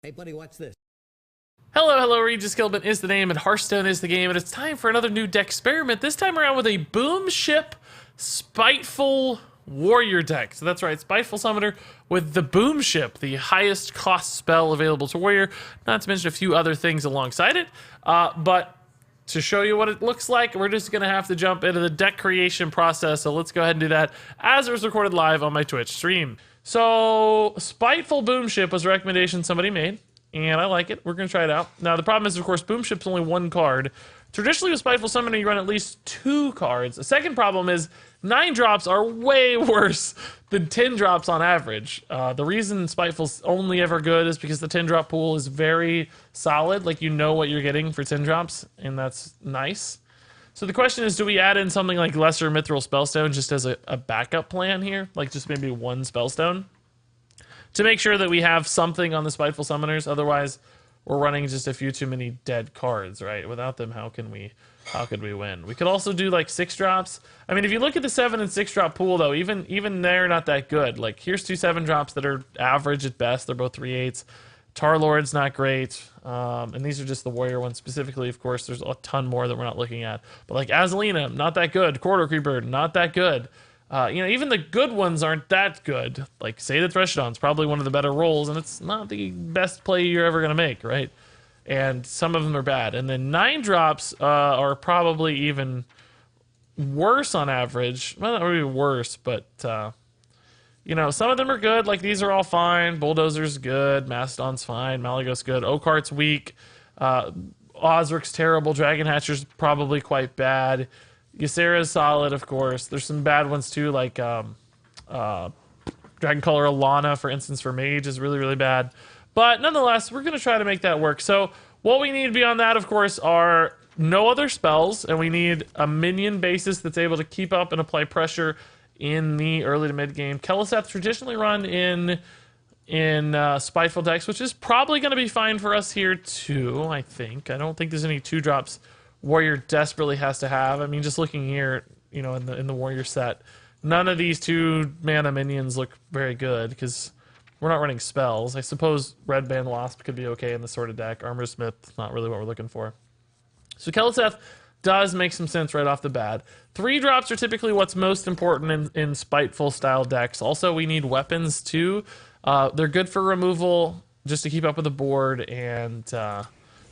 Hey, buddy, watch this. Hello, Regis Gilbert is the name, and Hearthstone is the game, and it's time for another new Decksperiment, this time around with a Boomship Spiteful Warrior deck. So that's right, Spiteful Summoner with the Boomship, the highest cost spell available to Warrior, not to mention a few other things alongside it. But to show you what it looks like, we're just going to have to jump into the deck creation process, so let's go ahead and do that as it was recorded live on my Twitch stream. So, Spiteful Boomship was a recommendation somebody made, and I like it. We're going to try it out. Now, the problem is, of course, Boomship's only one card. Traditionally, with Spiteful Summoner, you run at least 2 cards. The second problem is 9 drops are way worse than 10 drops on average. The reason Spiteful's only ever good is because the 10 drop pool is very solid. Like, you know what you're getting for 10 drops, and that's nice. So the question is, do we add in something like Lesser Mithril Spellstone just as a backup plan here? Like, just maybe 1 Spellstone? To make sure that we have something on the Spiteful Summoners. Otherwise, we're running just a few too many dead cards, right? Without them, how could we win? We could also do like 6 drops. I mean, if you look at the 7 and 6 drop pool, though, even they're not that good. Like, here's 2 7 drops that are average at best. They're both 3/8. Tarlord's not great. And these are just the Warrior ones specifically. Of course, there's a ton more that we're not looking at. But like Azalina, not that good. Corridor Creeper, not that good. Even the good ones aren't that good. Like, say the Threshodon's probably one of the better rolls, and it's not the best play you're ever going to make, right? And some of them are bad. And then 9 drops are probably even worse on average. Well, not really worse, but, some of them are good. Like, these are all fine. Bulldozer's good. Mastodon's fine. Malagos good. Oakheart's weak. Osric's terrible. Dragon Hatcher's probably quite bad. Ysera's solid, of course. There's some bad ones too, like Dragon Color Alana, for instance, for Mage is really, really bad. But nonetheless, we're going to try to make that work. So what we need beyond that, of course, are no other spells, and we need a minion basis that's able to keep up and apply pressure in the early to mid game. Keleseth traditionally run in Spiteful decks, which is probably going to be fine for us here too, I think. I don't think there's any 2 drops Warrior desperately has to have. I mean, just looking here, in the Warrior set, none of these 2 mana minions look very good because we're not running spells. I suppose Red Band Wasp could be okay in this sort of deck. Armor Smith, not really what we're looking for. So Keleseth does make some sense right off the bat. 3 drops are typically what's most important in Spiteful style decks. Also, we need weapons too. They're good for removal just to keep up with the board, and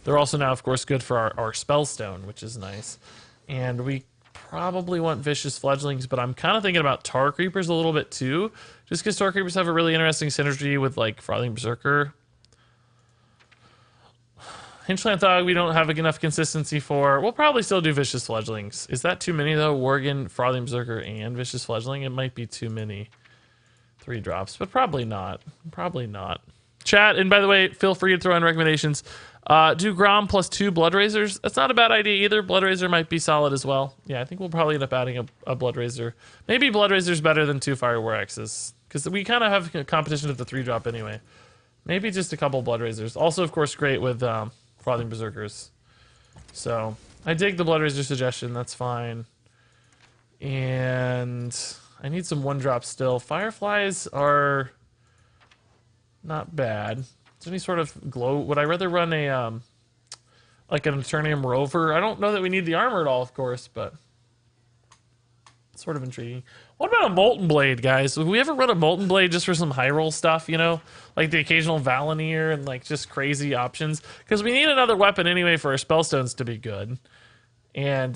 they're also now, of course, good for our Spellstone, which is nice. And we probably want Vicious Fledglings, but I'm kind of thinking about Tar Creepers a little bit too, just because Tar Creepers have a really interesting synergy with, like, Frothing Berserker. Hinchland Thug, we don't have enough consistency for. We'll probably still do Vicious Fledglings. Is that too many, though? Worgen, Frothing Berserker, and Vicious Fledgling? It might be too many 3 drops, but probably not. Probably not. Chat, and by the way, feel free to throw in recommendations. Do Grom plus 2 Blood Razors. That's not a bad idea either. Blood Razor might be solid as well. Yeah, I think we'll probably end up adding a Blood Razor. Maybe Blood Razor's better than 2 Fire War Axes, because we kind of have a competition of the 3 drop anyway. Maybe just a couple Blood Razors. Also, of course, great with Frothing Berserkers. So, I dig the Blood Razor suggestion. That's fine. And I need some 1 drops still. Fireflies are not bad. Is there any sort of glow? Would I rather run a like an Eternium Rover? I don't know that we need the armor at all, of course, but it's sort of intriguing. What about a Molten Blade, guys? Would we ever run a Molten Blade just for some high roll stuff, like the occasional Valenier and like just crazy options? Because we need another weapon anyway for our Spellstones to be good. And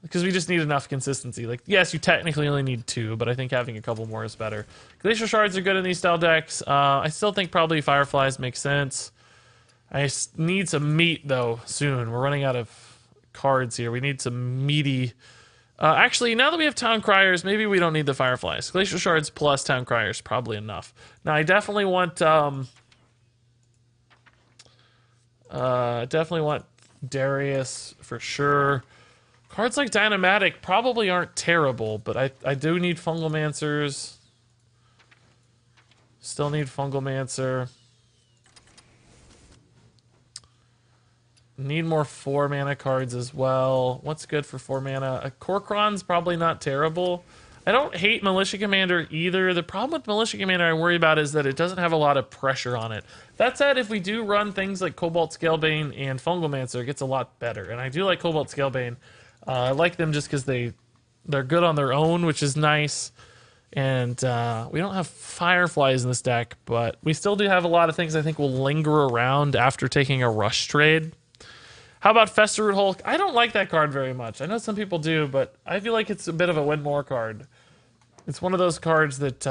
because we just need enough consistency. Like, yes, you technically only need 2, but I think having a couple more is better. Glacial Shards are good in these style decks. I still think probably Fireflies make sense. I need some meat, though, soon. We're running out of cards here. We need some meaty. Actually, now that we have Town Criers, maybe we don't need the Fireflies. Glacial Shards plus Town Criers, probably enough. Now, I definitely want Darius for sure. Cards like Dynamatic probably aren't terrible, but I do need Fungalmancers. Still need Fungalmancer. Need more 4 mana cards as well. What's good for 4 mana? A Korkron's probably not terrible. I don't hate Militia Commander either. The problem with Militia Commander I worry about is that it doesn't have a lot of pressure on it. That said, if we do run things like Cobalt Scalebane and Fungalmancer, it gets a lot better. And I do like Cobalt Scalebane. I like them just because they're good on their own, which is nice. And we don't have Fireflies in this deck, but we still do have a lot of things I think will linger around after taking a rush trade. How about Festeroot Hulk? I don't like that card very much. I know some people do, but I feel like it's a bit of a win more card. It's one of those cards that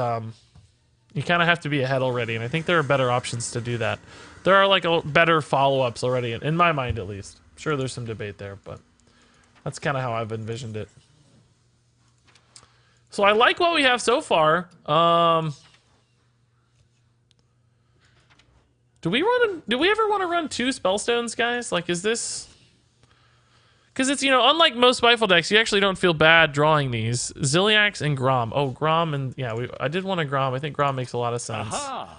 you kind of have to be ahead already, and I think there are better options to do that. There are like better follow-ups already, in my mind at least. I'm sure there's some debate there, but that's kind of how I've envisioned it. So I like what we have so far. Do we ever want to run 2 Spellstones, guys? Like, is this... Because it's, you know, unlike most Spiteful decks, you actually don't feel bad drawing these. Ziliax and Grom. Oh, Grom and... Yeah, I did want a Grom. I think Grom makes a lot of sense. Aha.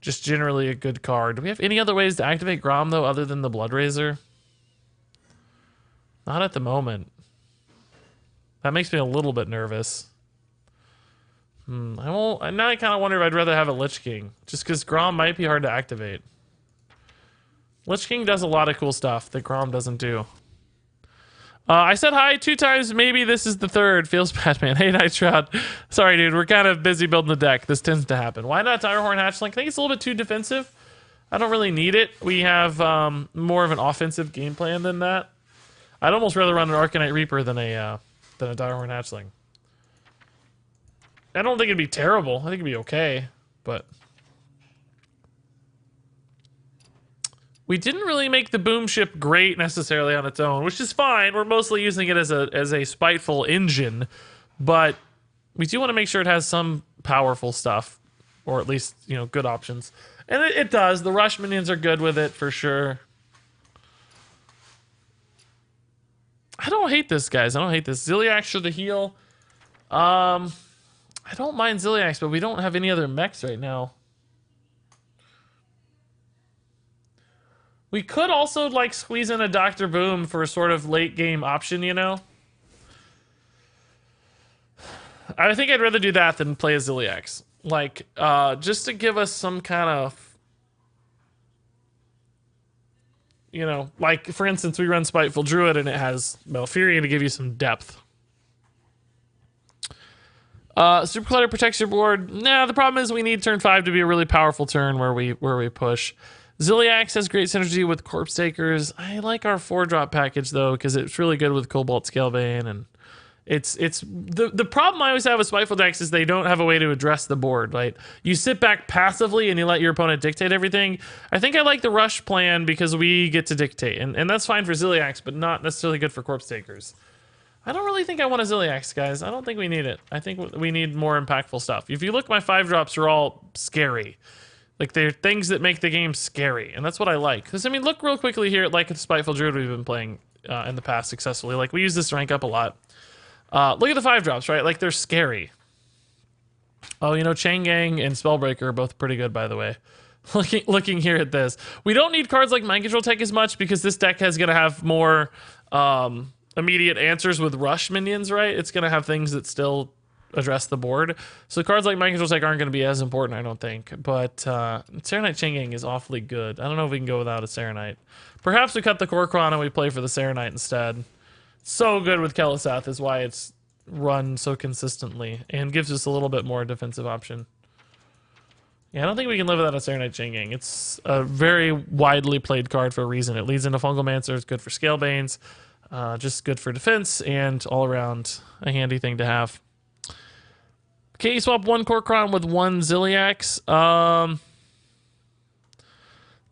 Just generally a good card. Do we have any other ways to activate Grom, though, other than the Bloodraiser? Not at the moment. That makes me a little bit nervous. Now I kind of wonder if I'd rather have a Lich King. Just because Grom might be hard to activate. Lich King does a lot of cool stuff that Grom doesn't do. I said hi 2 times. Maybe this is the 3rd. Feels bad, man. Hey, Night Shroud. Sorry, dude. We're kind of busy building the deck. This tends to happen. Why not Direhorn Hatchling? I think it's a little bit too defensive. I don't really need it. We have more of an offensive game plan than that. I'd almost rather run an Arcanite Reaper than a Direhorn Hatchling. I don't think it'd be terrible. I think it'd be okay, but... We didn't really make the Boomship great necessarily on its own, which is fine. We're mostly using it as a spiteful engine, but we do want to make sure it has some powerful stuff, or at least, you know, good options. And it does. The rush minions are good with it for sure. I don't hate this, guys. I don't hate this. Ziliax should heal. I don't mind Ziliax, but we don't have any other mechs right now. We could also, like, squeeze in a Dr. Boom for a sort of late game option, you know? I think I'd rather do that than play a Ziliax. Like, just to give us some kind of... You know, like, for instance, we run Spiteful Druid and it has Malfurion to give you some depth. Super Clutter protects your board. Nah, the problem is we need turn 5 to be a really powerful turn where we push. Ziliax has great synergy with Corpse Takers. I like our 4-drop package though, because it's really good with Cobalt Scalebane, and it's the problem I always have with Spiteful decks is they don't have a way to address the board. Like, you sit back passively and you let your opponent dictate everything. I think I like the rush plan because we get to dictate, and that's fine for Ziliax, but not necessarily good for Corpse Takers. I don't really think I want a Ziliax, guys. I don't think we need it. I think we need more impactful stuff. If you look, my 5-drops are all scary. Like, they're things that make the game scary, and that's what I like. Because, I mean, look real quickly here at, like, the Spiteful Druid we've been playing in the past successfully. Like, we use this to rank up a lot. Look at the 5-drops, right? Like, they're scary. Oh, you know, Chain Gang and Spellbreaker are both pretty good, by the way. Looking here at this. We don't need cards like Mind Control Tech as much because this deck is going to have more immediate answers with rush minions, right? It's going to have things that still address the board. So cards like Mind Control Tech aren't going to be as important, I don't think. But Serenite Chain Gang is awfully good. I don't know if we can go without a Serenite. Perhaps we cut the Kor'kron and we play for the Serenite instead. So good with Kel'Asath is why it's run so consistently and gives us a little bit more defensive option. Yeah, I don't think we can live without a Serenite Chain Gang. It's a very widely played card for a reason. It leads into Fungalmancer. It's good for Scalebanes. Just good for defense and all around a handy thing to have. Okay, you swap 1 Kor'kron with 1 Ziliax.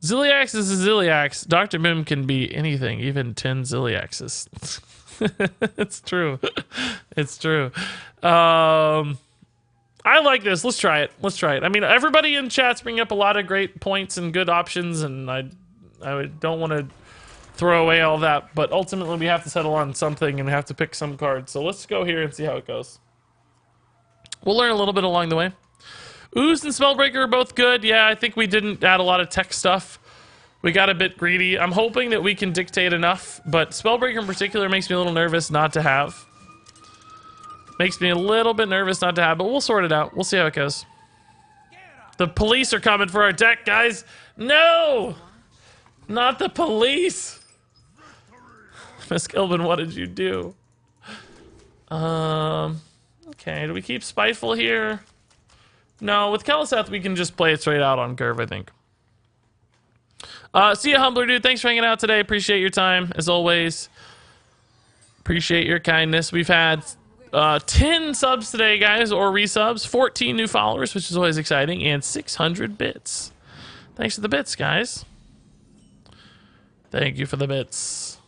Ziliax is a Ziliax. Dr. Mim can be anything, even 10 Ziliaxes. It's true. It's true. I like this. Let's try it. Let's try it. I mean, everybody in chat's bringing up a lot of great points and good options, and I don't want to throw away all that, but ultimately we have to settle on something and we have to pick some cards. So let's go here and see how it goes. We'll learn a little bit along the way. Ooze and Spellbreaker are both good. Yeah, I think we didn't add a lot of tech stuff. We got a bit greedy. I'm hoping that we can dictate enough, but Spellbreaker in particular makes me a little nervous not to have. Makes me a little bit nervous not to have, but we'll sort it out. We'll see how it goes. The police are coming for our deck, guys. No! Not the police. Miss Gilbin, what did you do? Okay, do we keep Spiteful here? No, with Keleseth, we can just play it straight out on curve, I think. See ya, Humbler Dude. Thanks for hanging out today. Appreciate your time, as always. Appreciate your kindness. We've had 10 subs today, guys, or resubs. 14 new followers, which is always exciting. And 600 bits. Thanks for the bits, guys. Thank you for the bits.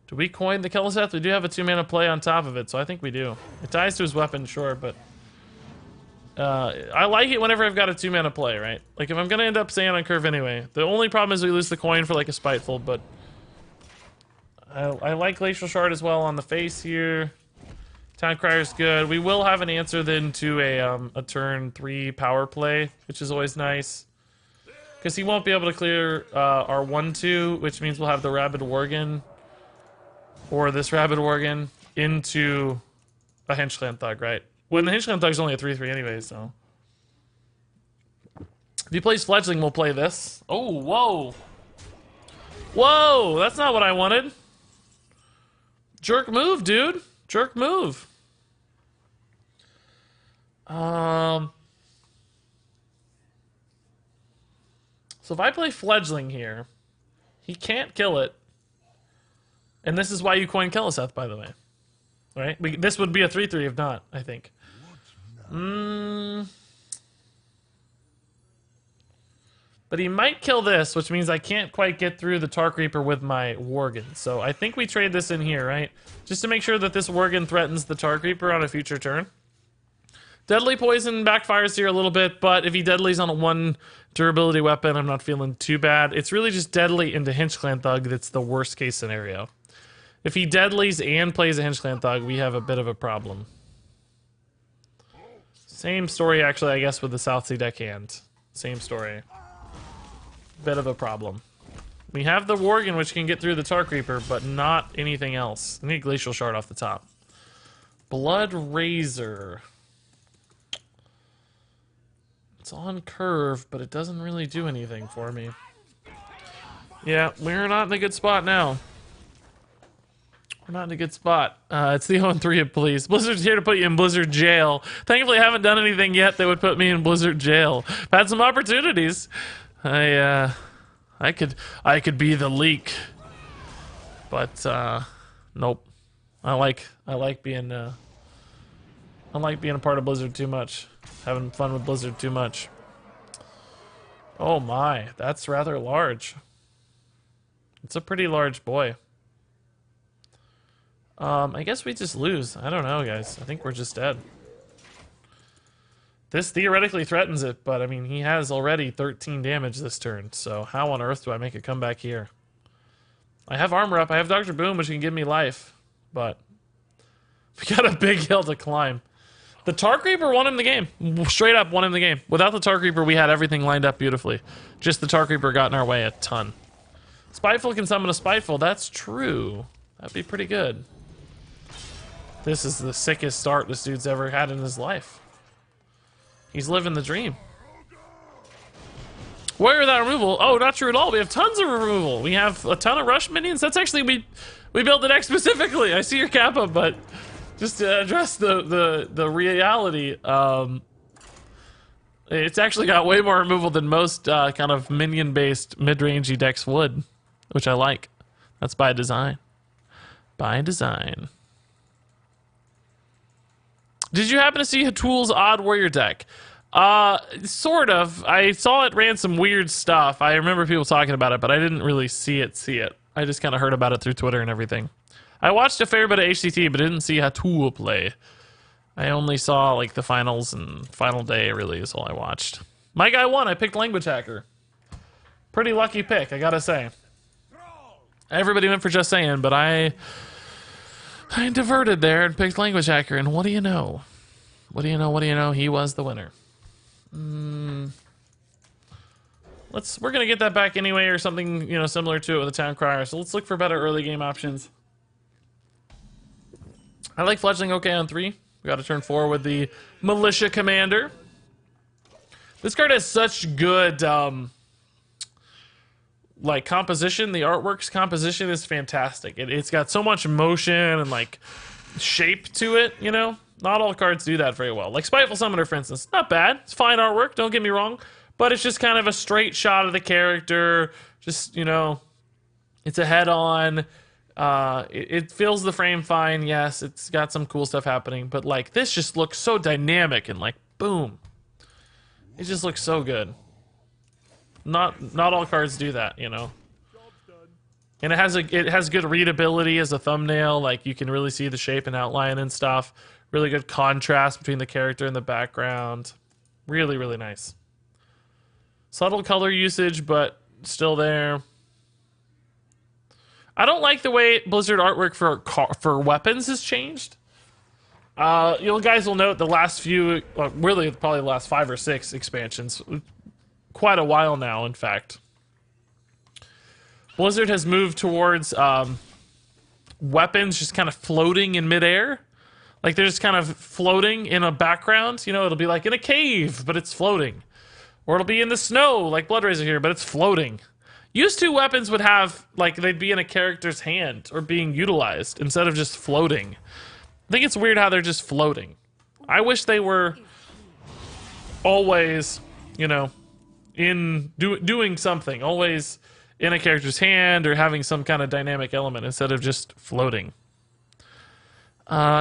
Do we coin the Keleseth? We do have a 2-mana play on top of it, so I think we do. It ties to his weapon, sure, but... I like it whenever I've got a 2-mana play, right? Like, if I'm gonna end up staying on curve anyway. The only problem is we lose the coin for, like, a Spiteful, but... I like Glacial Shard as well on the face here. Town Crier's good. We will have an answer then to a turn 3 power play, which is always nice. Because he won't be able to clear our 1-2, which means we'll have the Rabid Worgen, or this Rabid Worgen, into a Henchland Thug, right? When the Henchland Thug's only a 3-3 anyway, so. If he plays Fledgling, we'll play this. Oh, whoa. Whoa, that's not what I wanted. Jerk move, dude. Jerk move. So if I play Fledgling here, he can't kill it. And this is why you coin Keleseth, by the way. Right? This would be a 3-3 if not, I think. But he might kill this, which means I can't quite get through the Tark Reaper with my Worgen. So I think we trade this in here, right? Just to make sure that this Worgen threatens the Tark Reaper on a future turn. Deadly Poison backfires here a little bit, but if he deadlies on a 1 durability weapon, I'm not feeling too bad. It's really just deadly into Henchland Thug that's the worst case scenario. If he deadlies and plays a Henchland Thug, we have a bit of a problem. Same story, actually, I guess, with the South Sea Deckhand. Same story. Bit of a problem. We have the Worgen, which can get through the Tark Reaper, but not anything else. I need Glacial Shard off the top. Blood Razor. It's on curve, but it doesn't really do anything for me. Yeah, we're not in a good spot now. We're not in a good spot. It's the 0-3 of police. Blizzard's here to put you in Blizzard jail. Thankfully, I haven't done anything yet that would put me in Blizzard jail. I've had some opportunities. I could be the leak, but nope. I like being a part of Blizzard too much. Having fun with Blizzard too much. Oh my, that's rather large. It's a pretty large boy. I guess we just lose. I don't know, guys. I think we're just dead. This theoretically threatens it, but I mean, he has already 13 damage this turn, so how on earth do I make a comeback here? I have armor up, I have Dr. Boom, which can give me life, but we got a big hill to climb. The Tark Reaper won him the game. Straight up won him the game. Without the Tark Reaper, we had everything lined up beautifully. Just the Tark Reaper got in our way a ton. Spiteful can summon a Spiteful, that's true. That'd be pretty good. This is the sickest start this dude's ever had in his life. He's living the dream. Warrior without removal? Oh, not true at all. We have tons of removal. We have a ton of rush minions. That's actually, we built the deck specifically. I see your Kappa, but just to address the reality, it's actually got way more removal than most kind of minion-based mid-rangey decks would, which I like. That's by design. By design. Did you happen to see Hatul's odd warrior deck? Sort of. I saw it ran some weird stuff. I remember people talking about it, but I didn't really see it. I just kind of heard about it through Twitter and everything. I watched a fair bit of HCT, but didn't see Hatul play. I only saw like the finals and final day really is all I watched. My guy won. I picked Language Hacker. Pretty lucky pick, I gotta say. Everybody went for Just Saying, but I diverted there and picked Language Hacker, and what do you know? What do you know? He was the winner. We're gonna get that back anyway, or something, you know, similar to it with the Town Crier. So let's look for better early game options. I like fledgling okay on 3. We got to turn 4 with the Militia Commander. This card has such good, like, composition. The artwork's composition is fantastic. It's got so much motion and, like, shape to it, you know? Not all cards do that very well. Like Spiteful Summoner, for instance. Not bad. It's fine artwork, don't get me wrong. But it's just kind of a straight shot of the character. Just, you know, it's a head-on. It fills the frame fine, yes. It's got some cool stuff happening. But, like, this just looks so dynamic and, like, boom. It just looks so good. Not all cards do that, you know. And it has good readability as a thumbnail. Like, you can really see the shape and outline and stuff. Really good contrast between the character and the background. Really, really nice. Subtle color usage, but still there. I don't like the way Blizzard artwork for weapons has changed. You guys will note the last few, really probably the last 5 or 6 expansions, quite a while now, in fact. Blizzard has moved towards weapons just kind of floating in midair. Like they're just kind of floating in a background. You know, it'll be like in a cave, but it's floating. Or it'll be in the snow, like Bloodrazor here, but it's floating. Used to, weapons would have, like, they'd be in a character's hand or being utilized instead of just floating. I think it's weird how they're just floating. I wish they were always, you know, doing something. Always in a character's hand or having some kind of dynamic element instead of just floating.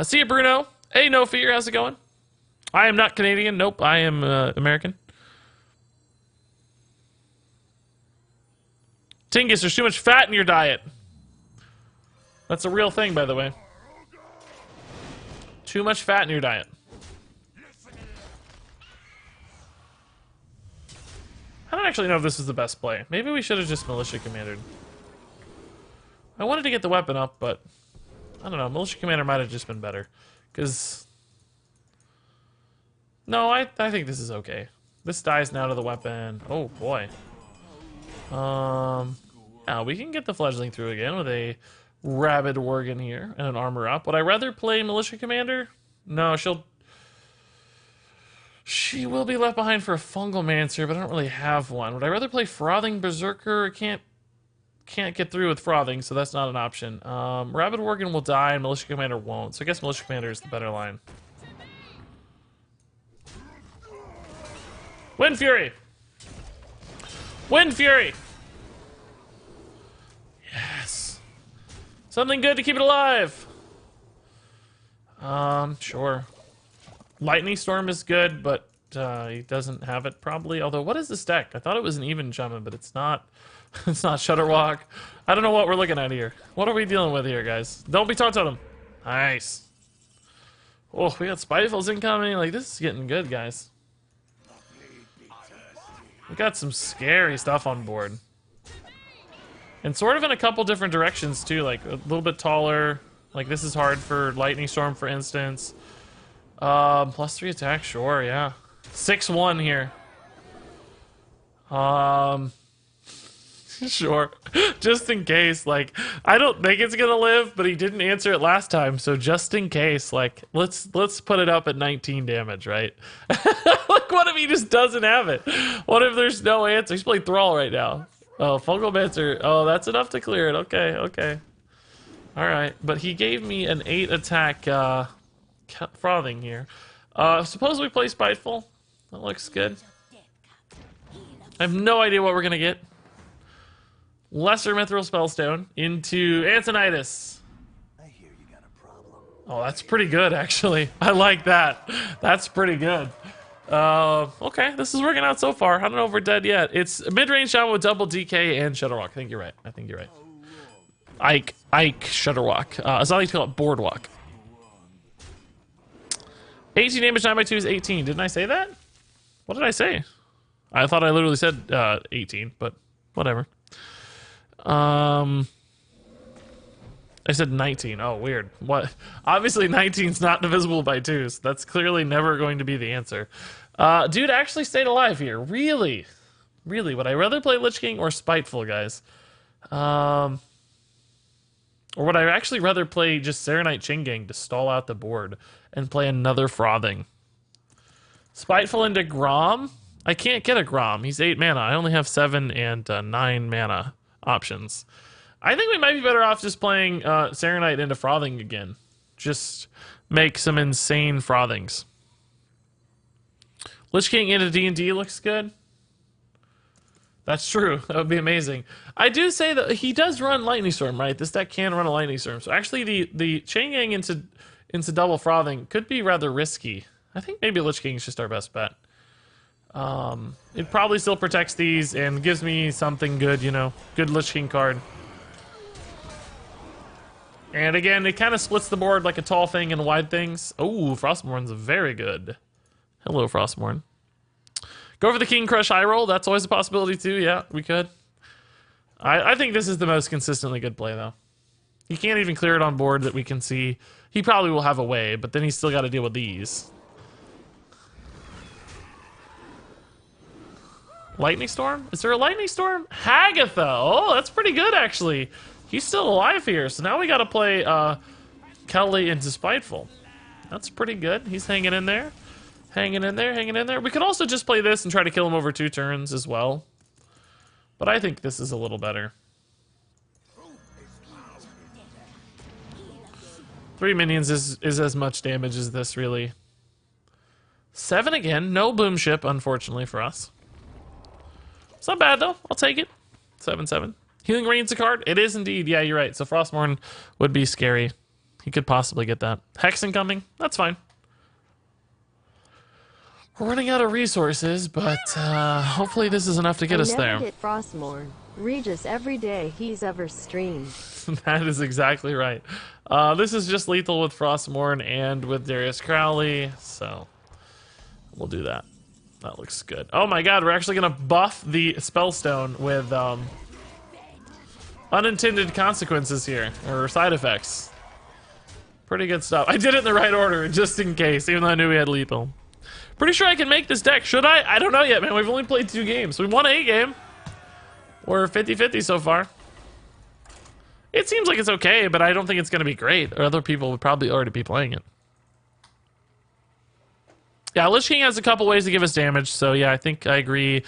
See you, Bruno. Hey, No Fear, how's it going? I am not Canadian. Nope, I am American. Tingus, there's too much fat in your diet. That's a real thing, by the way. Too much fat in your diet. I don't actually know if this is the best play. Maybe we should have just Militia Commandered. I wanted to get the weapon up, but I don't know. Militia Commander might have just been better. Because... No, I think this is okay. This dies now to the weapon. Oh, boy. Now we can get the Fledgling through again with a Rabid Worgen here and an armor up. Would I rather play Militia Commander? No, she will be left behind for a Fungal Mancer, but I don't really have one. Would I rather play Frothing Berserker? I can't get through with Frothing, so that's not an option. Rabid Worgen will die and Militia Commander won't, so I guess Militia Commander is the better line. Wind Fury! Wind Fury! Yes. Something good to keep it alive. Sure. Lightning Storm is good, but he doesn't have it probably. Although, what is this deck? I thought it was an even Shaman, but it's not. It's not Shudderwalk. I don't know what we're looking at here. What are we dealing with here, guys? Don't be Taunt Totem. Nice. Oh, we got Spitefuls incoming. Like, this is getting good, guys. We got some scary stuff on board. And sort of in a couple different directions, too. Like, a little bit taller. Like, this is hard for Lightning Storm, for instance. +3 attack, sure, yeah. 6-1 here. Sure. Just in case, like, I don't think it's gonna live, but he didn't answer it last time, so just in case, like, let's put it up at 19 damage, right? Like, what if he just doesn't have it? What if there's no answer? He's playing Thrall right now. Oh, Fungal Mancer. Oh, that's enough to clear it. Okay, okay. Alright, but he gave me an 8 attack, Frothing here. Suppose we play Spiteful. That looks good. I have no idea what we're gonna get. Lesser Mithril Spellstone into Antonitis. I hear you got a problem. Oh, that's pretty good, actually. I like that. That's pretty good. Okay, this is working out so far. I don't know if we're dead yet. It's mid-range shot with double DK and Shudderwalk. I think you're right. I think you're right. Ike Shudderwalk. As I like to call it, Boardwalk. 18 damage, 9x2 is 18. Didn't I say that? What did I say? I thought I literally said 18, but whatever. I said 19. Oh, weird. What? Obviously 19's not divisible by 2, so that's clearly never going to be the answer. Dude actually stayed alive here. Really? Really? Would I rather play Lich King or Spiteful, guys? Or would I actually rather play just Serenite Chain Gang to stall out the board and play another Frothing? Spiteful into Grom? I can't get a Grom. He's 8 mana. I only have 7 and 9 mana options. I think we might be better off just playing Serenite into Frothing again. Just make some insane Frothings. Lich King into D&D looks good. That's true. That would be amazing. I do say that he does run Lightning Storm, right? This deck can run a Lightning Storm. So actually the Chain Gang into double Frothing could be rather risky. I think maybe Lich King is just our best bet. It probably still protects these and gives me something good, you know. Good Lich King card. And again, it kind of splits the board like a tall thing and wide things. Oh, Frostmourn's very good. Hello, Frostmourne. Go for the King Crush high roll. That's always a possibility too. Yeah, we could. I think this is the most consistently good play, though. He can't even clear it on board that we can see. He probably will have a way, but then he's still got to deal with these. Lightning Storm? Is there a Lightning Storm? Hagatha! Oh, that's pretty good, actually. He's still alive here, so now we got to play Kelly into Spiteful. That's pretty good. He's hanging in there. Hanging in there, hanging in there. We could also just play this and try to kill him over 2 turns as well. But I think this is a little better. 3 minions is as much damage as this, really. 7 again. No Boomship, unfortunately, for us. It's not bad, though. I'll take it. 7/7. Healing Rain's a card? It is indeed. Yeah, you're right. So Frostmourne would be scary. He could possibly get that. Hex incoming? That's fine. We're running out of resources, but hopefully this is enough to get us there. I never get Frostmourne. Regis every day he's ever streamed. That is exactly right. This is just lethal with Frostmourne and with Darius Crowley, so we'll do that. That looks good. Oh my god, we're actually going to buff the Spellstone with unintended consequences here, or side effects. Pretty good stuff. I did it in the right order, just in case, even though I knew we had lethal. Pretty sure I can make this deck. Should I? I don't know yet, man. We've only played 2 games. We won a game. We're 50-50 so far. It seems like it's okay, but I don't think it's going to be great. Or other people would probably already be playing it. Yeah, Lich King has a couple ways to give us damage, so yeah, I think I agree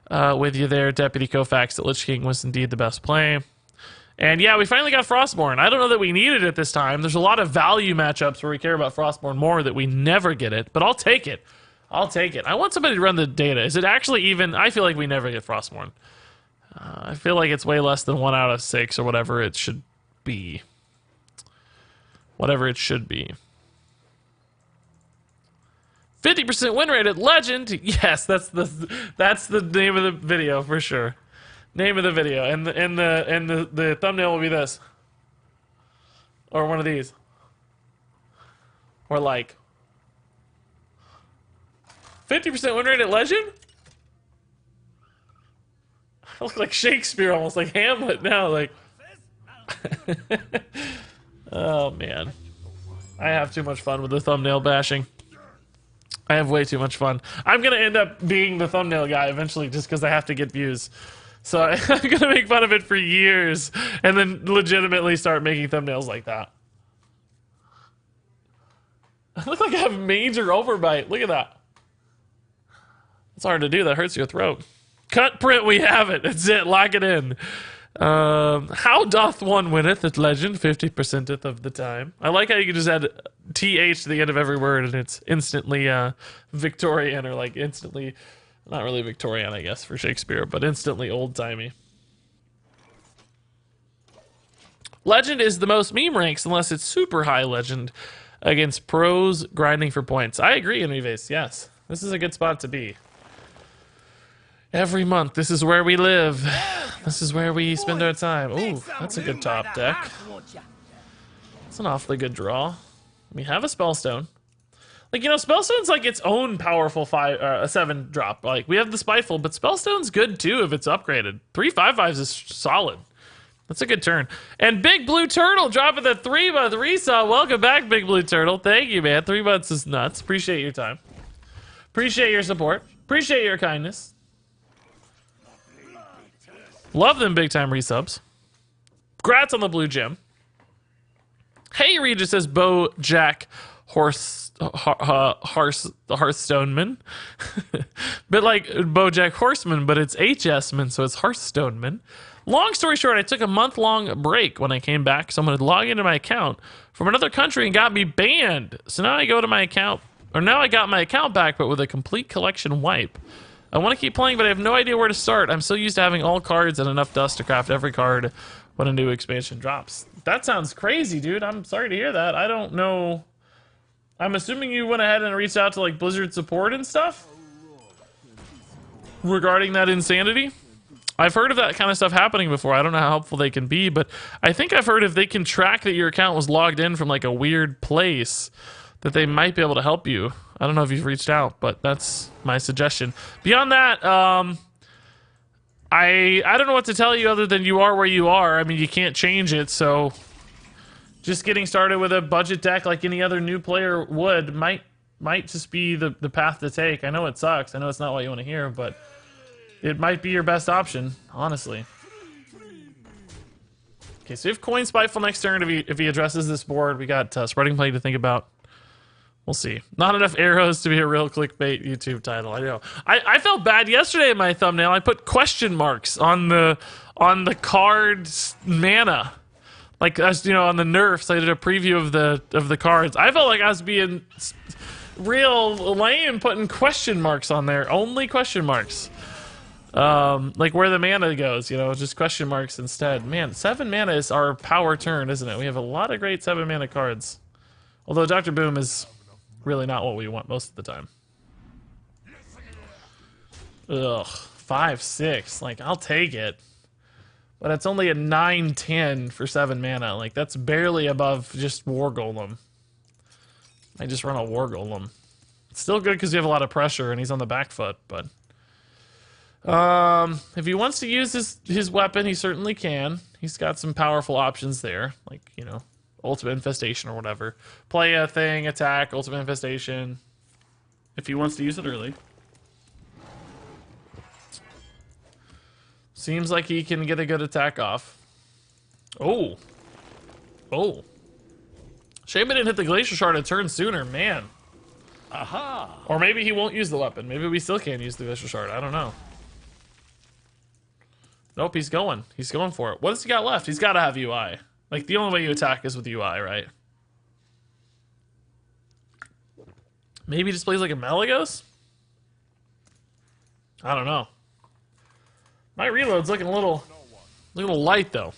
with you there, Deputy Kofax, that Lich King was indeed the best play. And yeah, we finally got Frostmourne. I don't know that we needed it this time. There's a lot of value matchups where we care about Frostmourne more that we never get it, but I'll take it. I'll take it. I want somebody to run the data. Is it actually even... I feel like we never get Frostmourne. I feel like it's way less than 1 out of 6 or whatever it should be. Whatever it should be. 50% win rate at Legend. Yes, that's the name of the video for sure. Name of the video, and the thumbnail will be this, or one of these, or like 50% win rate at Legend. I look like Shakespeare, almost like Hamlet now. Like, oh man, I have too much fun with the thumbnail bashing. I have way too much fun. I'm gonna end up being the thumbnail guy eventually, just because I have to get views. So I'm gonna make fun of it for years, and then legitimately start making thumbnails like that. I look like I have major overbite. Look at that. It's hard to do. That hurts your throat. Cut print. We have it. That's it. Lock it in. How doth one winneth at Legend 50%th of the time? I like how you can just add TH to the end of every word, and it's instantly Victorian, or like instantly. Not really Victorian, I guess, for Shakespeare, but instantly old-timey. Legend is the most meme ranks unless it's super high Legend against pros grinding for points. I agree, Enrives, yes. This is a good spot to be. Every month, this is where we live. This is where we spend our time. Ooh, that's a good top deck. That's an awfully good draw. We have a Spellstone. Like, you know, Spellstone's like its own powerful 7 drop. Like, we have the Spiteful, but Spellstone's good too if it's upgraded. 3 5/5s is solid. That's a good turn. And Big Blue Turtle dropping the 3-month resale. Welcome back, Big Blue Turtle. Thank you, man. 3 months is nuts. Appreciate your time. Appreciate your support. Appreciate your kindness. Love them big time resubs. Congrats on the blue gem. Hey, Regis says Bojack Hearthstoneman. Bit like Bojack Horseman, but it's HSman, so it's Hearthstoneman. Long story short, I took a month-long break. When I came back, someone had logged into my account from another country and got me banned. So now I go to my account, or now I got my account back, but with a complete collection wipe. I want to keep playing, but I have no idea where to start. I'm so used to having all cards and enough dust to craft every card when a new expansion drops. That sounds crazy, dude. I'm sorry to hear that. I don't know. I'm assuming you went ahead and reached out to like Blizzard support and stuff regarding that insanity. I've heard of that kind of stuff happening before. I don't know how helpful they can be, but I think I've heard if they can track that your account was logged in from like a weird place, that they might be able to help you. I don't know if you've reached out, but that's my suggestion. Beyond that, I don't know what to tell you other than you are where you are. I mean, you can't change it, so just getting started with a budget deck like any other new player would might just be the path to take. I know it sucks. I know it's not what you want to hear, but it might be your best option, honestly. Okay, so we have Coin Spiteful next turn if he addresses this board. We got Spreading Plague to think about. We'll see. Not enough arrows to be a real clickbait YouTube title. I know. I felt bad yesterday in my thumbnail. I put question marks on the card's mana, like as you know on the nerfs. I did a preview of the cards. I felt like I was being real lame putting question marks on there. Only question marks. Like where the mana goes, you know, just question marks instead. Man, 7 mana is our power turn, isn't it? We have a lot of great 7 mana cards. Although Dr. Boom is really not what we want most of the time. Ugh, 5/6. Like, I'll take it. But it's only a 9/10 for 7 mana. Like, that's barely above just War Golem. I just run a War Golem. It's still good because you have a lot of pressure and he's on the back foot, but if he wants to use his weapon, he certainly can. He's got some powerful options there, like, you know, Ultimate Infestation or whatever. Play a thing, attack, Ultimate Infestation, if he wants to use it early. Seems like he can get a good attack off. Oh. Oh. Shame I didn't hit the Glacier Shard a turn sooner, man. Aha. Or maybe he won't use the weapon. Maybe we still can't use the Glacier Shard. I don't know. Nope, he's going. He's going for it. What has he got left? He's got to have UI. Like, the only way you attack is with UI, right? Maybe he just plays like a Malagos? I don't know. My reload's looking a little light, though.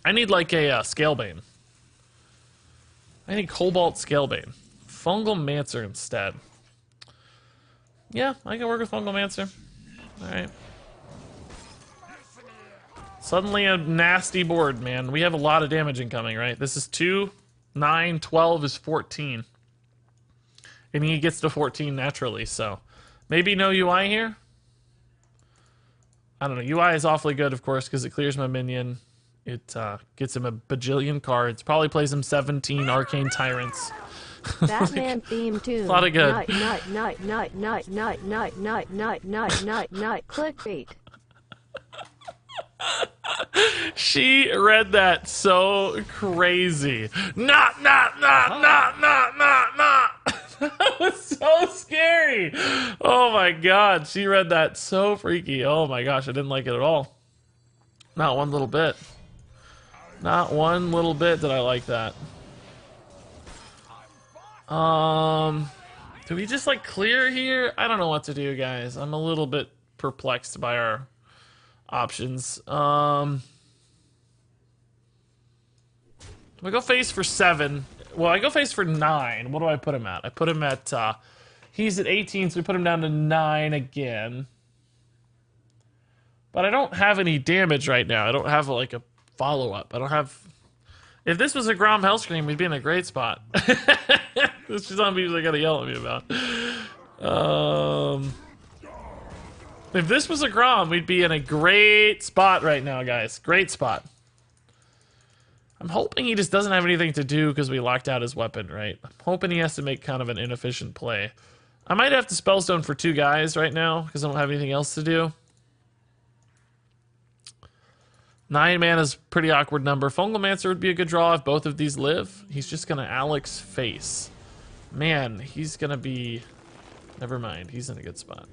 I need, like, a Scalebane. I need Cobalt Scalebane. Fungal Mancer instead. Yeah, I can work with Fungal Mancer. Alright. Suddenly a nasty board, man. We have a lot of damage incoming, right? This is 2, 9, 12 is 14. And he gets to 14 naturally, so maybe no UI here? I don't know. UI is awfully good, of course, because it clears my minion. It gets him a bajillion cards. Probably plays him 17 Arcane Tyrants. Batman theme tune. A lot of good. Clickbait. She read that so crazy. Not. That was so scary. Oh my god, she read that so freaky. Oh my gosh, I didn't like it at all. Not one little bit. Not one little bit did I like that. Do we just like clear here? I don't know what to do, guys. I'm a little bit perplexed by our options. We go face for 7. Well, I go face for 9. What do I put him at? I put him at, he's at 18, so we put him down to 9 again. But I don't have any damage right now. I don't have, like, a follow-up. I don't have... If this was a Grom Hellscream, we'd be in a great spot. This is zombies I gotta yell at me about. If this was a Grom, we'd be in a great spot right now, guys. Great spot. I'm hoping he just doesn't have anything to do because we locked out his weapon, right? I'm hoping he has to make kind of an inefficient play. I might have to Spellstone for 2 guys right now because I don't have anything else to do. 9 mana is a pretty awkward number. Fungalmancer would be a good draw if both of these live. He's just going to Alex face. Man, he's going to be... Never mind, he's in a good spot.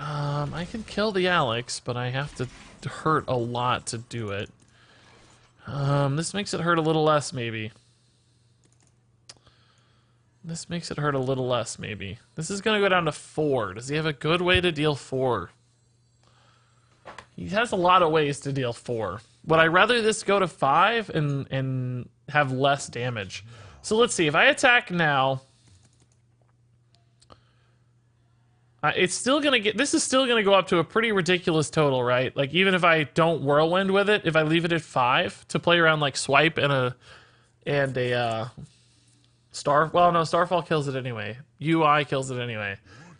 I can kill the Alex, but I have to hurt a lot to do it. This makes it hurt a little less, maybe. This makes it hurt a little less, maybe. This is going to go down to 4. Does he have a good way to deal 4? He has a lot of ways to deal 4. Would I rather this go to 5 and have less damage? So let's see. If I attack now... it's still going to get... This is still going to go up to a pretty ridiculous total, right? Like, even if I don't Whirlwind with it, if I leave it at 5 to play around, like, Swipe and a Star... Well, no, Starfall kills it anyway. UI kills it anyway.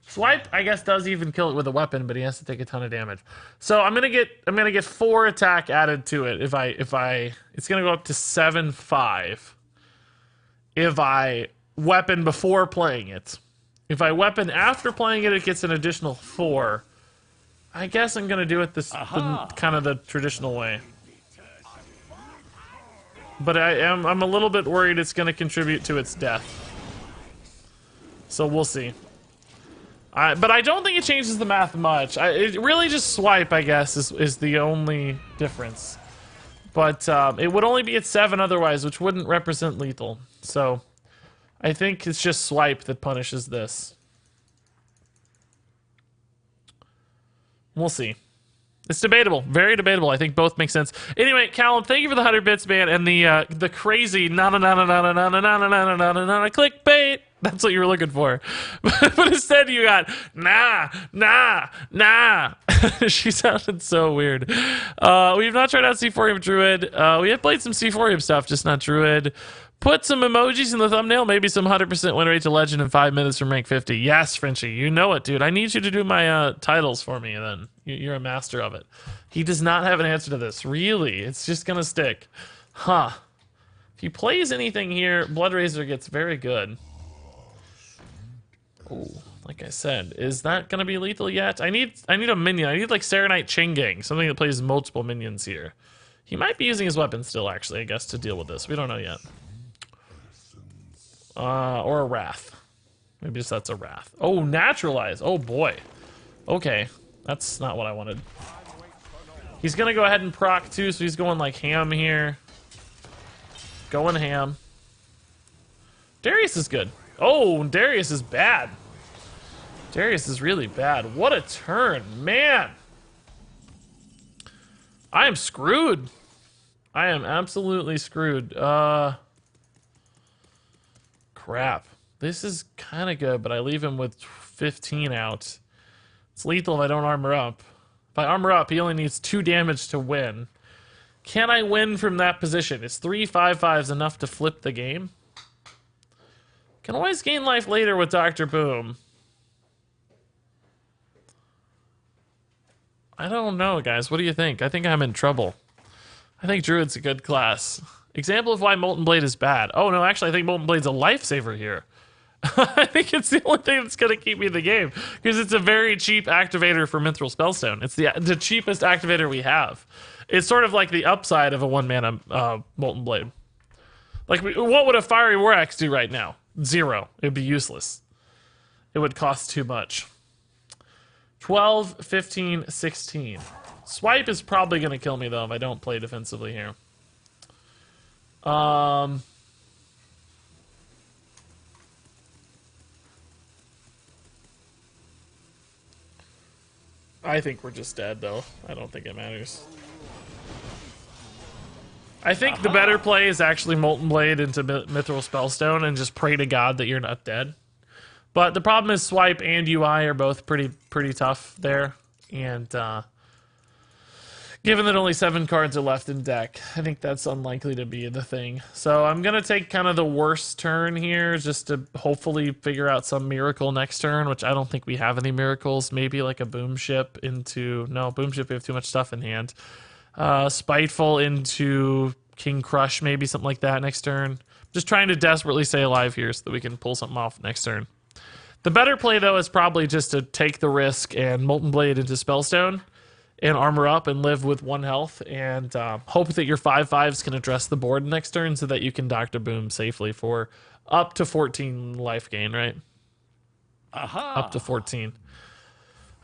Swipe, I guess, does even kill it with a weapon, but he has to take a ton of damage. So I'm gonna get 4 attack added to it if I it's gonna go up to 7/5 if I weapon before playing it. If I weapon after playing it, it gets an additional 4. I guess I'm gonna do it kind of the traditional way. But I'm a little bit worried it's gonna contribute to its death. So we'll see. But I don't think it changes the math much. It really just Swipe, I guess, is the only difference. But it would only be at 7 otherwise, which wouldn't represent lethal. So I think it's just Swipe that punishes this. We'll see. It's debatable. Very debatable. I think both make sense. Anyway, Callum, thank you for the 100 bits, man, and the crazy na-na-na-na-na-na-na-na-na-na-na clickbait. That's what you were looking for. But instead you got, nah. She sounded so weird. We've not tried out C4 Druid. We have played some C4 stuff, just not Druid. Put some emojis in the thumbnail, maybe some 100% win rate to Legend in 5 minutes from rank 50. Yes, Frenchie, you know it, dude. I need you to do my titles for me, then. You're a master of it. He does not have an answer to this. Really? It's just gonna stick. Huh. If he plays anything here, Blood Razor gets very good. Oh, like I said, is that gonna be lethal yet? I need a minion. I need like Serenite Chain Gang, something that plays multiple minions here. He might be using his weapon still, actually, I guess, to deal with this. We don't know yet. Or a Wrath. Maybe just that's a Wrath. Oh, Naturalize. Oh boy. Okay, that's not what I wanted. He's gonna go ahead and proc too, so he's going like ham here. Going ham. Darius is good. Oh, Darius is bad. Darius is really bad. What a turn, man. I am screwed. I am absolutely screwed. Crap. This is kind of good, but I leave him with 15 out. It's lethal if I don't armor up. If I armor up, he only needs 2 damage to win. Can I win from that position? Is 3 5/5s enough to flip the game? Can always gain life later with Dr. Boom. I don't know, guys. What do you think? I think I'm in trouble. I think Druid's a good class. Example of why Molten Blade is bad. Oh, no, actually, I think Molten Blade's a lifesaver here. I think it's the only thing that's going to keep me in the game, because it's a very cheap activator for Mithril Spellstone. It's the cheapest activator we have. It's sort of like the upside of a 1-mana Molten Blade. Like, what would a Fiery War Axe do right now? 0. It would be useless. It would cost too much. 12, 15, 16. Swipe is probably going to kill me, though, if I don't play defensively here. I think we're just dead, though. I don't think it matters. I think the better play is actually Molten Blade into Mithril Spellstone and just pray to God that you're not dead. But the problem is Swipe and UI are both pretty tough there. And given that only 7 cards are left in deck, I think that's unlikely to be the thing. So I'm going to take kind of the worst turn here just to hopefully figure out some miracle next turn, which I don't think we have any miracles. Maybe like a Boomship into... No, Boomship, we have too much stuff in hand. Spiteful into King Crush, maybe something like that next turn. Just trying to desperately stay alive here so that we can pull something off next turn. The better play, though, is probably just to take the risk and Molten Blade into Spellstone and armor up and live with 1 health, and hope that your 5/5s can address the board next turn so that you can Dr. Boom safely for up to 14 life gain, right? Aha! Up to 14.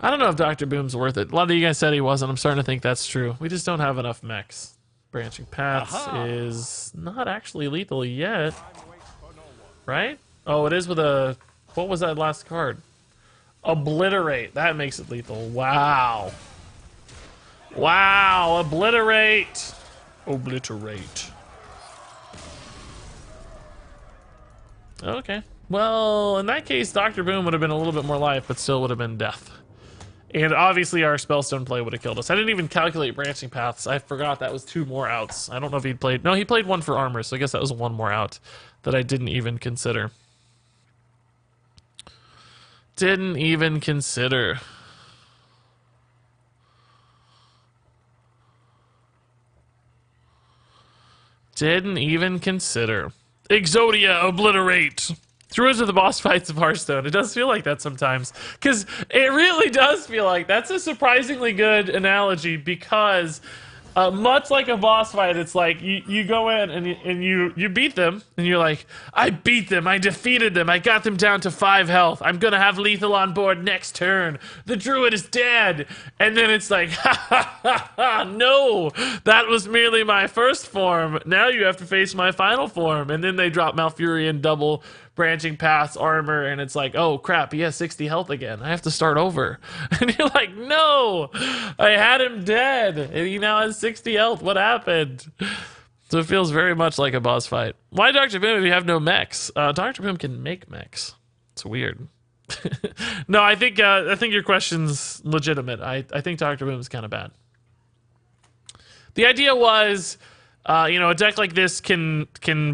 I don't know if Dr. Boom's worth it. A lot of you guys said he wasn't. I'm starting to think that's true. We just don't have enough mechs. Branching Paths is not actually lethal yet. Right? Oh, it is with a... What was that last card? Obliterate. That makes it lethal. Wow. Wow. Obliterate. Obliterate. Okay. Well, in that case, Dr. Boom would have been a little bit more life, but still would have been death. And obviously our Spellstone play would have killed us. I didn't even calculate Branching Paths. I forgot that was 2 more outs. I don't know if he'd played... No, he played 1 for armor, so I guess that was 1 more out that I didn't even consider. Didn't even consider. Didn't even consider. Exodia, obliterate. Druids are the boss fights of Hearthstone. It does feel like that sometimes. Because it really does feel like that's a surprisingly good analogy, because much like a boss fight, it's like you go in and you beat them, and you're like, I beat them, I defeated them, I got them down to 5 health, I'm gonna have lethal on board next turn, the druid is dead, and then it's like, ha ha ha ha, no, that was merely my first form, now you have to face my final form, and then they drop Malfurion double Branching Paths armor, and it's like, oh crap, he has 60 health again, I have to start over. And you're like, no, I had him dead and he now has 60 health, what happened? So it feels very much like a boss fight. Why Dr. Boom if you have no mechs? Dr. Boom can make mechs. It's weird. No, I think your question's legitimate. I think Dr. Boom is kind of bad. The idea was, a deck like this can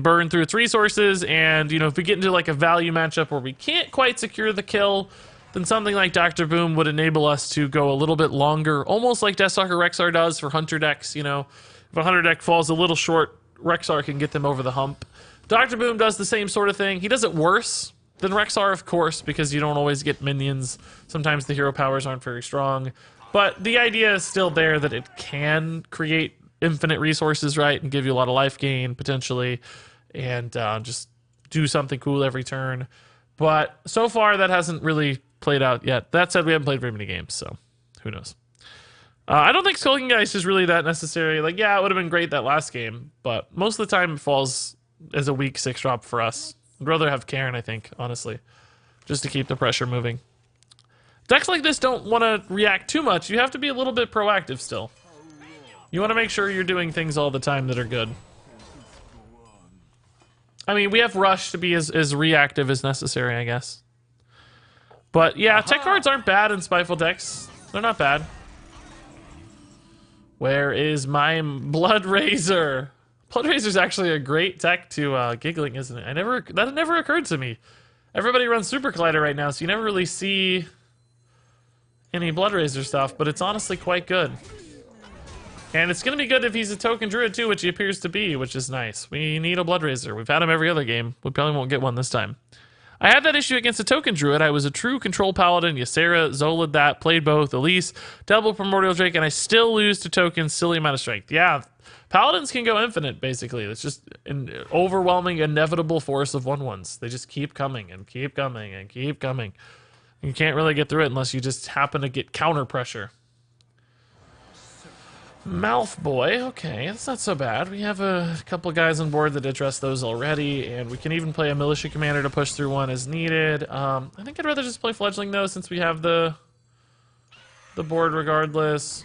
burn through its resources, and, if we get into like a value matchup where we can't quite secure the kill, then something like Dr. Boom would enable us to go a little bit longer, almost like Deathstalker Rexar does for Hunter decks, If a Hunter deck falls a little short, Rexar can get them over the hump. Dr. Boom does the same sort of thing. He does it worse than Rexar, of course, because you don't always get minions. Sometimes the hero powers aren't very strong. But the idea is still there that it can create infinite resources, right, and give you a lot of life gain potentially, and just do something cool every turn. But so far that hasn't really played out yet. That said, we haven't played very many games, so who knows. I don't think Skulking Geist is really that necessary. Like, yeah, it would have been great that last game, but most of the time it falls as a weak 6-drop for us. I'd rather have Karen, I think, honestly, just to keep the pressure moving. Decks like this don't want to react too much. You have to be a little bit proactive still. You want to make sure you're doing things all the time that are good. I mean, we have Rush to be as reactive as necessary, I guess. But yeah, tech cards aren't bad in Spiteful decks. They're not bad. Where is my Blood Razor? Blood Razor's actually a great tech to Giggling, isn't it? That never occurred to me. Everybody runs Super Collider right now, so you never really see any Blood Razor stuff, but it's honestly quite good. And it's going to be good if he's a token druid too, which he appears to be, which is nice. We need a Blood Razor. We've had him every other game. We probably won't get one this time. I had that issue against a token druid. I was a true control paladin. Ysera Zola'd that, played both. Elise, double Primordial Drake, and I still lose to tokens. Silly amount of strength. Yeah, paladins can go infinite, basically. It's just an overwhelming, inevitable force of 1/1s. They just keep coming and keep coming and keep coming. You can't really get through it unless you just happen to get counter pressure. Mouth Boy, okay, that's not so bad. We have a couple guys on board that address those already, and we can even play a militia commander to push through one as needed. I think I'd rather just play Fledgling though, since we have the board regardless.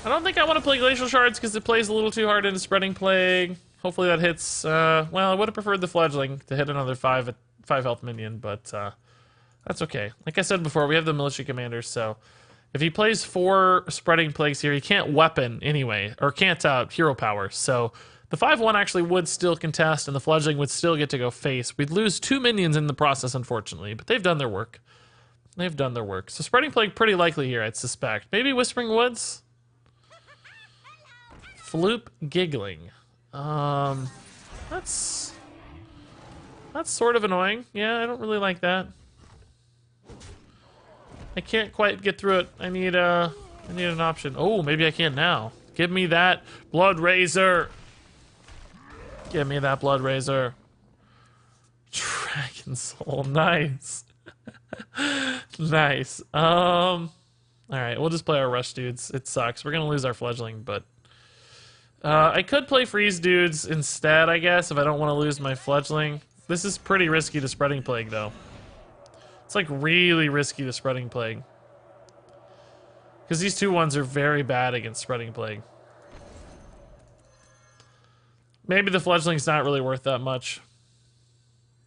I don't think I want to play Glacial Shards because it plays a little too hard into Spreading Plague. Hopefully that hits. Well, I would have preferred the Fledgling to hit another 5 health minion, but that's okay. Like I said before, we have the militia commander, so if he plays 4 Spreading Plagues here, he can't weapon anyway, or can't hero power. So the 5/1 actually would still contest, and the Fledgling would still get to go face. We'd lose 2 minions in the process, unfortunately, but they've done their work. They've done their work. So Spreading Plague pretty likely here, I'd suspect. Maybe Whispering Woods? Floop Giggling. That's sort of annoying. Yeah, I don't really like that. I can't quite get through it. I need an option. Oh, maybe I can now. Give me that Blood Razor. Give me that Blood Razor. Dragon Soul, nice. Nice. All right, we'll just play our rush dudes. It sucks. We're gonna lose our fledgling, but I could play freeze dudes instead, I guess, if I don't want to lose my fledgling. This is pretty risky to Spreading Plague, though. It's like really risky to Spreading Plague. Because these 2/1s are very bad against Spreading Plague. Maybe the fledgling's not really worth that much.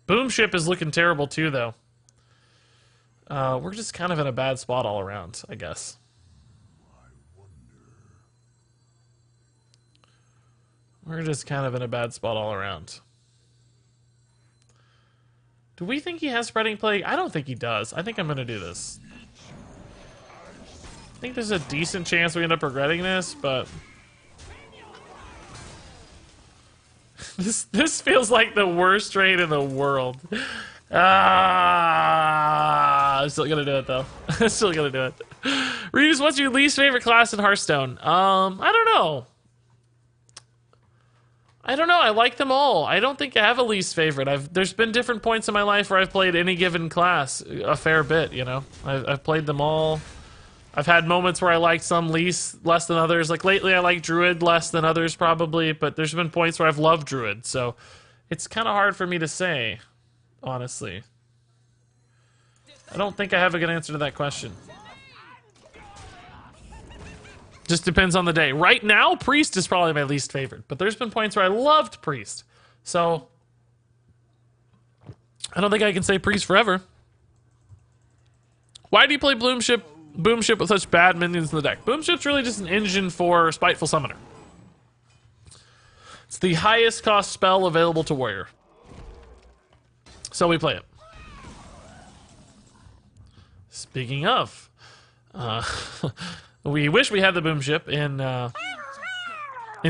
Boomship is looking terrible too, though. We're just kind of in a bad spot all around, I guess. We're just kind of in a bad spot all around. Do we think he has Spreading Plague? I don't think he does. I think I'm going to do this. I think there's a decent chance we end up regretting this, but... This feels like the worst trade in the world. I'm still gonna do it though. I'm still gonna do it. Reeves, what's your least favorite class in Hearthstone? I don't know. I like them all. I don't think I have a least favorite. There's been different points in my life where I've played any given class a fair bit. You know, I've played them all. I've had moments where I liked some less than others. Like lately, I like Druid less than others probably, but there's been points where I've loved Druid, so it's kind of hard for me to say, honestly. I don't think I have a good answer to that question. Just depends on the day. Right now, Priest is probably my least favorite, but there's been points where I loved Priest, so I don't think I can say Priest forever. Why do you play Boomship with such bad minions in the deck? Boomship's really just an engine for Spiteful Summoner. It's the highest cost spell available to Warrior. So we play it. Speaking of, we wish we had the Boomship in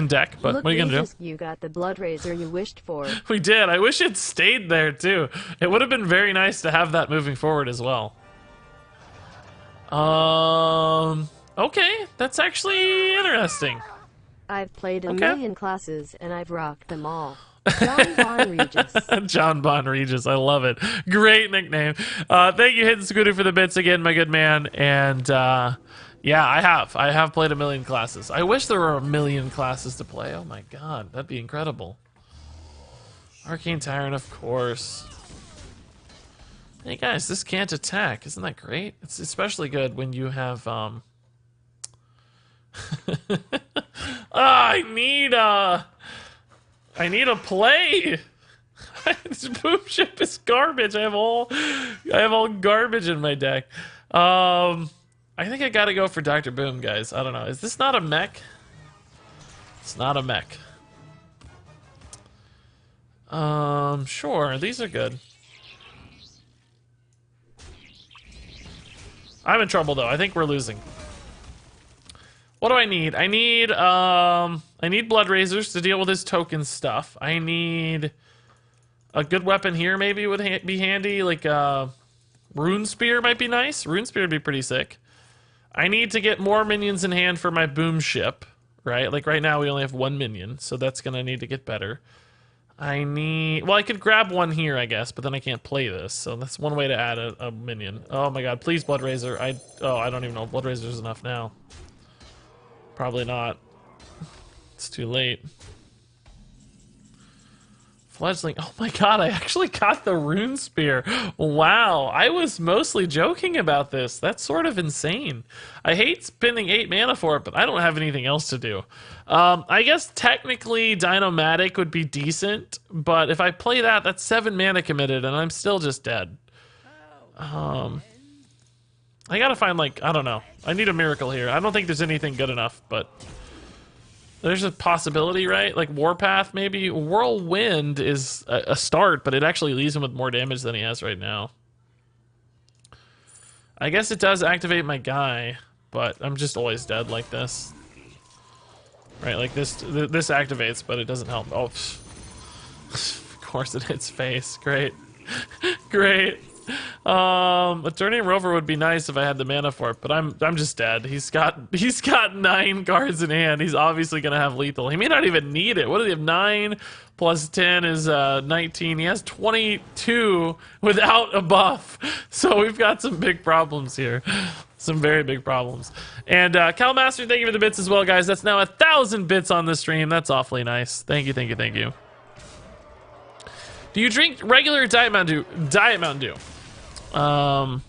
deck, but Look, what are you gonna do? You got the Blood Razor you wished for. We did. I wish it stayed there too. It would have been very nice to have that moving forward as well. Okay, that's actually interesting. I've played a million classes and I've rocked them all. John Bon Regis. John Bon Regis, I love it. Great nickname. Thank you, Hidden Scooter, for the bits again, my good man. And yeah, I have played a million classes. I wish there were a million classes to play. Oh my god, that'd be incredible. Arcane Tyrant, of course. Hey guys, this can't attack. Isn't that great? It's especially good when you have I need a play. This Boomship is garbage. I have all garbage in my deck. I think I gotta go for Dr. Boom, guys. I don't know. Is this not a mech? It's not a mech. Sure, these are good. I'm in trouble though. I think we're losing. What do I need? I need Blood Razors to deal with his token stuff. I need a good weapon here. Maybe would be handy. Like Rune Spear might be nice. Rune Spear would be pretty sick. I need to get more minions in hand for my Boomship. Right? Like right now we only have one minion, so that's gonna need to get better. Well, I could grab one here, I guess, but then I can't play this, so that's one way to add a minion. Oh my god, please Blood Razor. I don't even know if Blood Razor is enough now. Probably not. It's too late. Fledgling. Oh my god, I actually got the Rune Spear. Wow, I was mostly joking about this. That's sort of insane. I hate spending 8 mana for it, but I don't have anything else to do. I guess technically Dynomatic would be decent, but if I play that, that's 7 mana committed, and I'm still just dead. I gotta find, like, I don't know. I need a miracle here. I don't think there's anything good enough, but there's a possibility, right? Like Warpath, maybe. Whirlwind is a start, but it actually leaves him with more damage than he has right now. I guess it does activate my guy, but I'm just always dead like this. Right, like this activates, but it doesn't help. Oh, of course it hits face. Great. Great. Attorney Rover would be nice if I had the mana for it, but I'm just dead. He's got 9 cards in hand. He's obviously gonna have lethal. He may not even need it. What do they have? 9 plus 10 is 19. He has 22 without a buff. So we've got some big problems here. Some very big problems. And Calmaster, thank you for the bits as well, guys. That's now 1,000 bits on the stream. That's awfully nice. Thank you, thank you, thank you. Do you drink regular Diet Mountain Dew? Diet Mountain Dew. And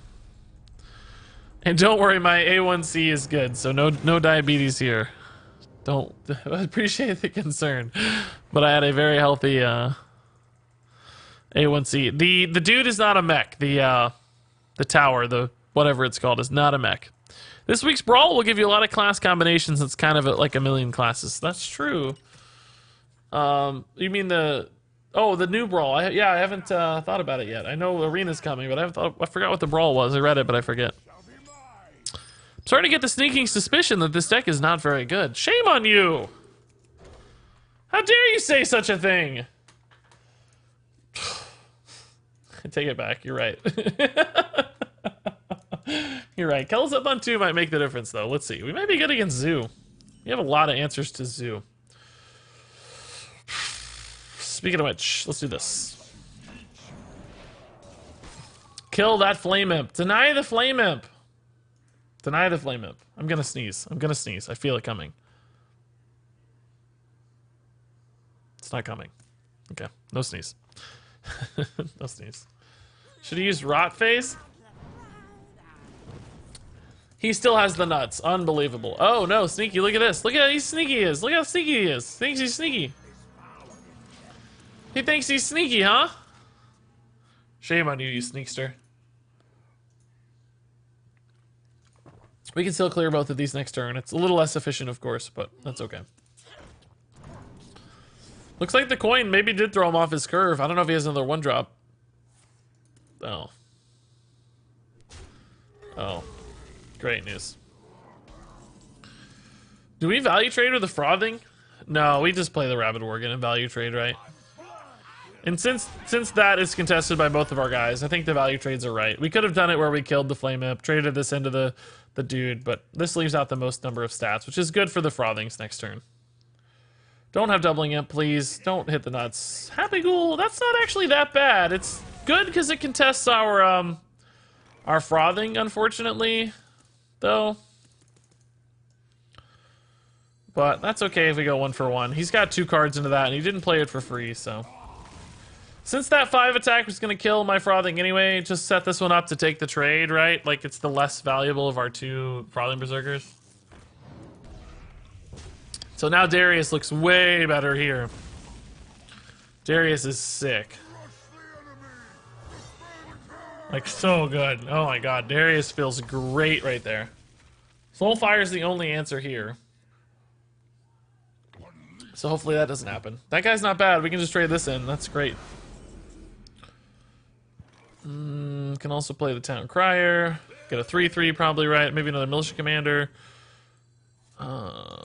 don't worry, my A1C is good, so no diabetes here. Don't I appreciate the concern, but I had a very healthy A1C. The dude is not a mech. The tower, the whatever it's called, is not a mech. This week's brawl will give you a lot of class combinations. It's kind of like a million classes. That's true. You mean the new brawl? I haven't thought about it yet. I know arena's coming, but I forgot what the brawl was. I read it, but I forget. I'm starting to get the sneaking suspicion that this deck is not very good. Shame on you! How dare you say such a thing? I take it back. You're right. You're right. Kells up on 2 might make the difference, though. Let's see. We might be good against Zoo. We have a lot of answers to Zoo. Speaking of which, let's do this. Kill that Flame Imp. Deny the Flame Imp. Deny the Flame Imp. I'm gonna sneeze. I'm gonna sneeze. I feel it coming. It's not coming. Okay. No sneeze. No sneeze. Should he use Rot Face? He still has the nuts. Unbelievable. Oh no, sneaky. Look at this. Look at how sneaky he is. Look how sneaky he is. Thinks he's sneaky. He thinks he's sneaky, huh? Shame on you, you sneakster. We can still clear both of these next turn. It's a little less efficient, of course, but that's okay. Looks like the coin maybe did throw him off his curve. I don't know if he has another 1-drop. Oh. Oh. Great news. Do we value trade with the frothing? No, we just play the Rabid Worgen and value trade, right? And since that is contested by both of our guys, I think the value trades are right. We could have done it where we killed the Flame Imp, traded this into the dude, but this leaves out the most number of stats, which is good for the frothings next turn. Don't have doubling imp, please. Don't hit the nuts. Happy Ghoul, that's not actually that bad. It's good because it contests our frothing, unfortunately, though. But that's okay if we go 1 for 1. He's got 2 cards into that, and he didn't play it for free, so. Since that 5 attack was going to kill my frothing anyway, just set this one up to take the trade, right? Like, it's the less valuable of our 2 frothing berserkers. So now Darius looks way better here. Darius is sick. Like, so good. Oh my god, Darius feels great right there. Soulfire is the only answer here. So hopefully that doesn't happen. That guy's not bad. We can just trade this in. That's great. Can also play the Town Crier. Get a 3/3 probably, right? Maybe another Militia Commander. I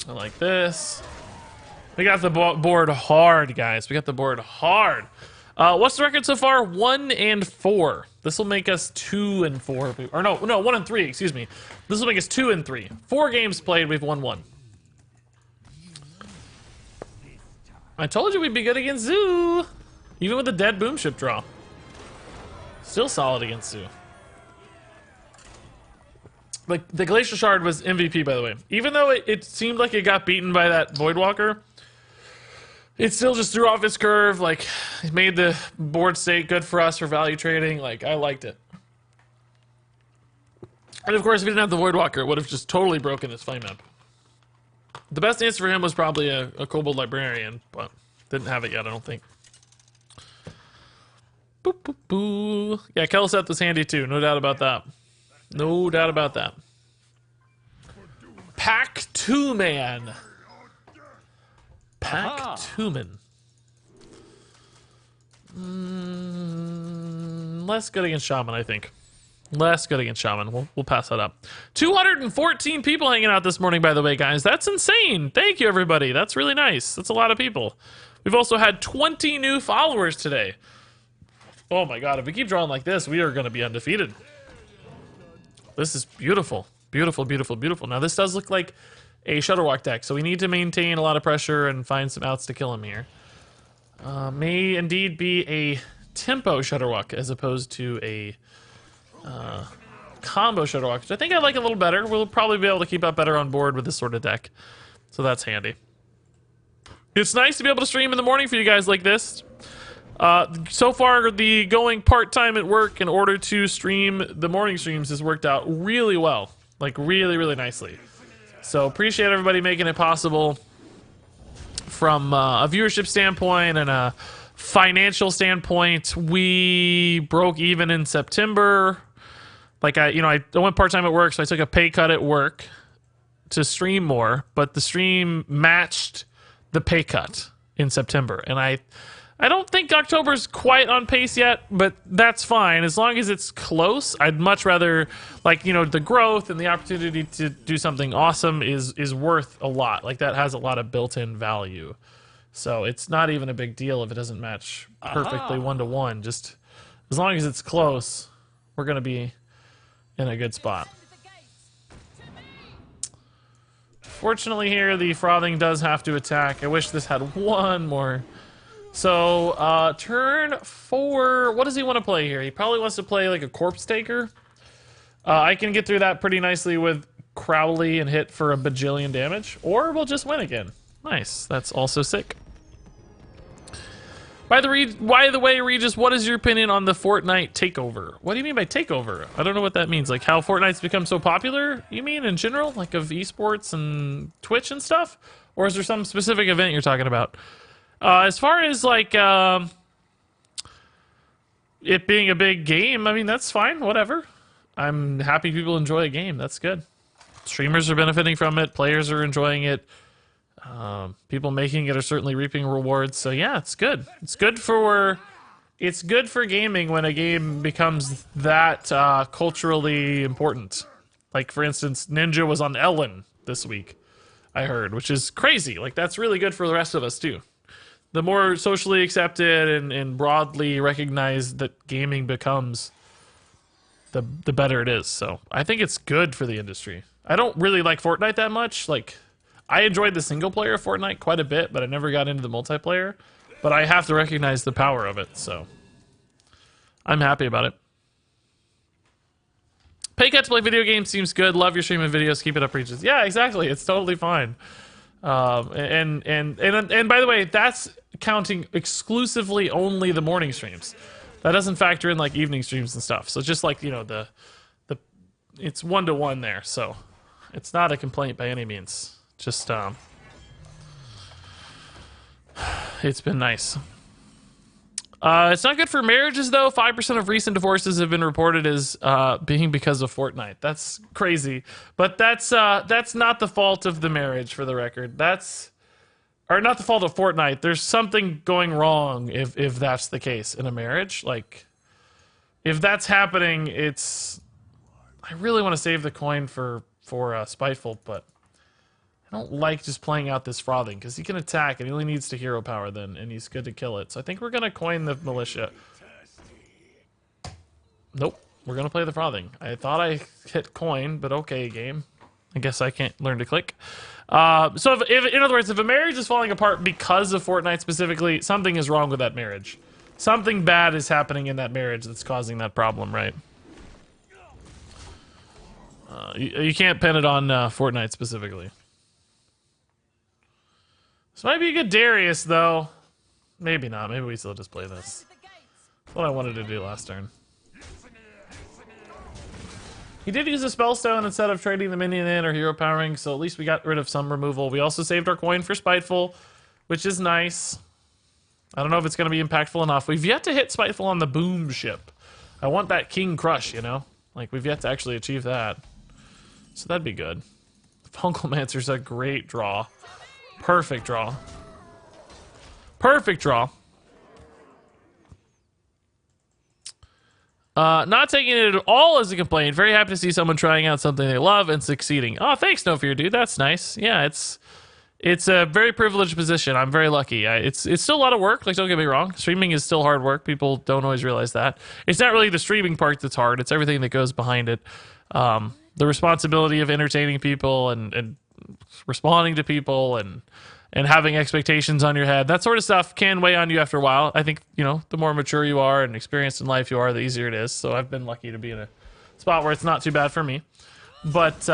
like this. We got the board hard, guys. We got the board hard. What's the record so far? 1 and 4. This will make us 2 and 4. Or no, 1 and 3, excuse me. This will make us 2 and 3. 4 games played, we've won 1. I told you we'd be good against Zoo. Even with the dead Boomship draw. Still solid against Zoo. Like, the Glacial Shard was MVP, by the way. Even though it seemed like it got beaten by that Voidwalker, it still just threw off its curve. Like, it made the board state good for us for value trading. Like, I liked it. And of course, if he didn't have the Voidwalker, it would have just totally broken his Flame Imp. The best answer for him was probably a Kobold Librarian, but didn't have it yet, I don't think. Boop, boop, boo. Yeah, Kelset was handy too, no doubt about that. No doubt about that. Pack 2-man. Pack 2-man. Less good against Shaman, I think. Less good against Shaman. We'll pass that up. 214 people hanging out this morning, by the way, guys. That's insane. Thank you, everybody. That's really nice. That's a lot of people. We've also had 20 new followers today. Oh my god, if we keep drawing like this, we are going to be undefeated. This is beautiful. Beautiful, beautiful, beautiful. Now, this does look like a Shutterwalk deck, so we need to maintain a lot of pressure and find some outs to kill him here. May indeed be a tempo Shutterwalk as opposed to a combo Shutterwalk, which I think I like a little better. We'll probably be able to keep up better on board with this sort of deck, so that's handy. It's nice to be able to stream in the morning for you guys like this. So far, the going part-time at work in order to stream the morning streams has worked out really well. Like, really, really nicely. So, appreciate everybody making it possible from a viewership standpoint and a financial standpoint. We broke even in September. Like, I went part-time at work, so I took a pay cut at work to stream more, but the stream matched the pay cut in September. And I don't think October's quite on pace yet, but that's fine. As long as it's close, I'd much rather, like, the growth and the opportunity to do something awesome is worth a lot. Like, that has a lot of built-in value. So it's not even a big deal if it doesn't match perfectly one-to-one. Just as long as it's close, we're going to be in a good spot. Fortunately here, the Frothing does have to attack. I wish this had one more. So, turn 4, what does he want to play here? He probably wants to play like a Corpse Taker. I can get through that pretty nicely with Crowley and hit for a bajillion damage. Or we'll just win again. Nice, that's also sick. By the way, Regis, what is your opinion on the Fortnite takeover? What do you mean by takeover? I don't know what that means. Like how Fortnite's become so popular, you mean in general? Like of esports and Twitch and stuff? Or is there some specific event you're talking about? As far as like it being a big game, I mean, that's fine, whatever. I'm happy people enjoy a game, that's good. Streamers are benefiting from it, players are enjoying it. People making it are certainly reaping rewards. So yeah, it's good. It's good for gaming when a game becomes that culturally important. Like for instance, Ninja was on Ellen this week, I heard, which is crazy. Like that's really good for the rest of us too. The more socially accepted and broadly recognized that gaming becomes, the better it is. So I think it's good for the industry. I don't really like Fortnite that much. Like, I enjoyed the single player of Fortnite quite a bit, but I never got into the multiplayer. But I have to recognize the power of it, so I'm happy about it. Pay cut to play video games seems good. Love your streaming videos. Keep it up, Regis. Yeah, exactly. It's totally fine. And by the way, that's counting exclusively only the morning streams. That doesn't factor in like evening streams and stuff. So just like it's 1-to-1 there. So it's not a complaint by any means. Just, it's been nice. It's not good for marriages, though. 5% of recent divorces have been reported as being because of Fortnite. That's crazy. But that's not the fault of the marriage, for the record. Or not the fault of Fortnite. There's something going wrong if that's the case in a marriage. Like, if that's happening, I really want to save the coin for Spiteful, but I don't like just playing out this Frothing, because he can attack, and he only needs to hero power then, and he's good to kill it. So I think we're going to coin the Militia. Nope, we're going to play the Frothing. I thought I hit coin, but okay, game. I guess I can't learn to click. So in other words, if a marriage is falling apart because of Fortnite specifically, something is wrong with that marriage. Something bad is happening in that marriage that's causing that problem, right? You can't pin it on Fortnite specifically. This might be a good Darius, though. Maybe not. Maybe we still just play this. That's what I wanted to do last turn. He did use a Spellstone instead of trading the minion in or hero powering, so at least we got rid of some removal. We also saved our coin for Spiteful, which is nice. I don't know if it's going to be impactful enough. We've yet to hit Spiteful on the Boomship. I want that King Crush, you know? Like, we've yet to actually achieve that. So that'd be good. Fungalmancer's a great draw. Perfect draw. Perfect draw. Not taking it at all as a complaint. Very happy to see someone trying out something they love and succeeding. Oh, thanks, No Fear, dude. That's nice. Yeah, It's a very privileged position. I'm very lucky. It's still a lot of work. Like, don't get me wrong. Streaming is still hard work. People don't always realize that. It's not really the streaming part that's hard. It's everything that goes behind it. The responsibility of entertaining people and responding to people and having expectations on your head. That sort of stuff can weigh on you after a while. I think, you know, the more mature you are and experienced in life you are, the easier it is. So I've been lucky to be in a spot where it's not too bad for me. But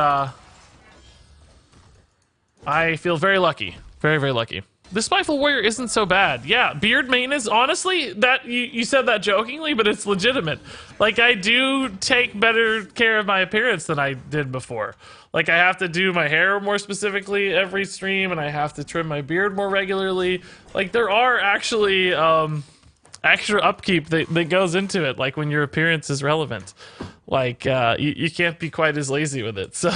I feel very lucky. Very, very lucky. The Spiteful Warrior isn't so bad. Yeah, beard maintenance, honestly, that you said that jokingly, but it's legitimate. Like, I do take better care of my appearance than I did before. Like, I have to do my hair more specifically every stream, and I have to trim my beard more regularly. Like, there are actually extra upkeep that goes into it, like when your appearance is relevant. Like, you can't be quite as lazy with it. So,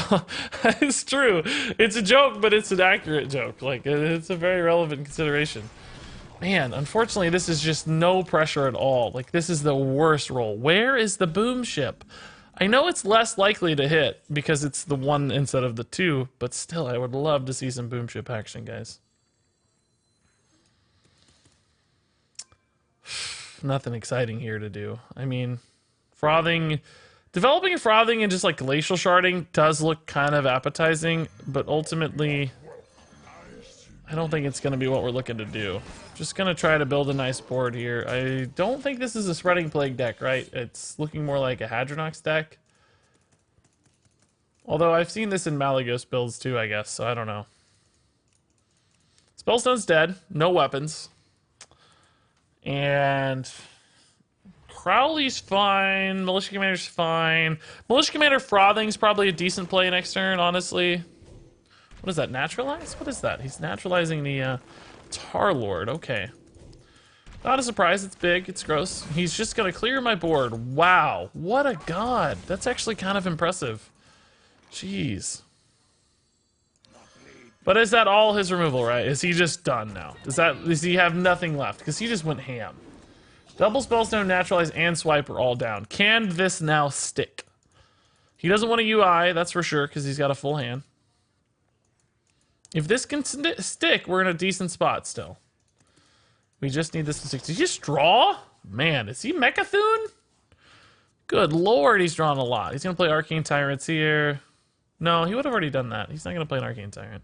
it's true. It's a joke, but it's an accurate joke. Like, it's a very relevant consideration. Man, unfortunately, this is just no pressure at all. Like, this is the worst roll. Where is the Boomship? I know it's less likely to hit because it's the 1 instead of the 2, but still, I would love to see some Boomship action, guys. Nothing exciting here to do. I mean, frothing... Developing a frothing and just like glacial sharding does look kind of appetizing, but ultimately, I don't think it's going to be what we're looking to do. Just going to try to build a nice board here. I don't think this is a Spreading Plague deck, right? It's looking more like a Hadronox deck. Although I've seen this in Malagos builds too, I guess, so I don't know. Spellstone's dead. No weapons. And... Crowley's fine. Militia Commander's fine. Militia Commander Frothing's probably a decent play next turn, honestly. What is that? Naturalize? What is that? He's naturalizing the Tar Lord. Okay. Not a surprise. It's big. It's gross. He's just going to clear my board. Wow. What a god. That's actually kind of impressive. Jeez. But is that all his removal, right? Is he just done now? Does he have nothing left? Because he just went ham. Double Spellstone, Naturalize, and Swipe are all down. Can this now stick? He doesn't want a UI, that's for sure, because he's got a full hand. If this can stick, we're in a decent spot still. We just need this to stick. Did he just draw? Man, is he Mechathune? Good lord, he's drawn a lot. He's going to play Arcane Tyrants here. No, he would have already done that. He's not going to play an Arcane Tyrant.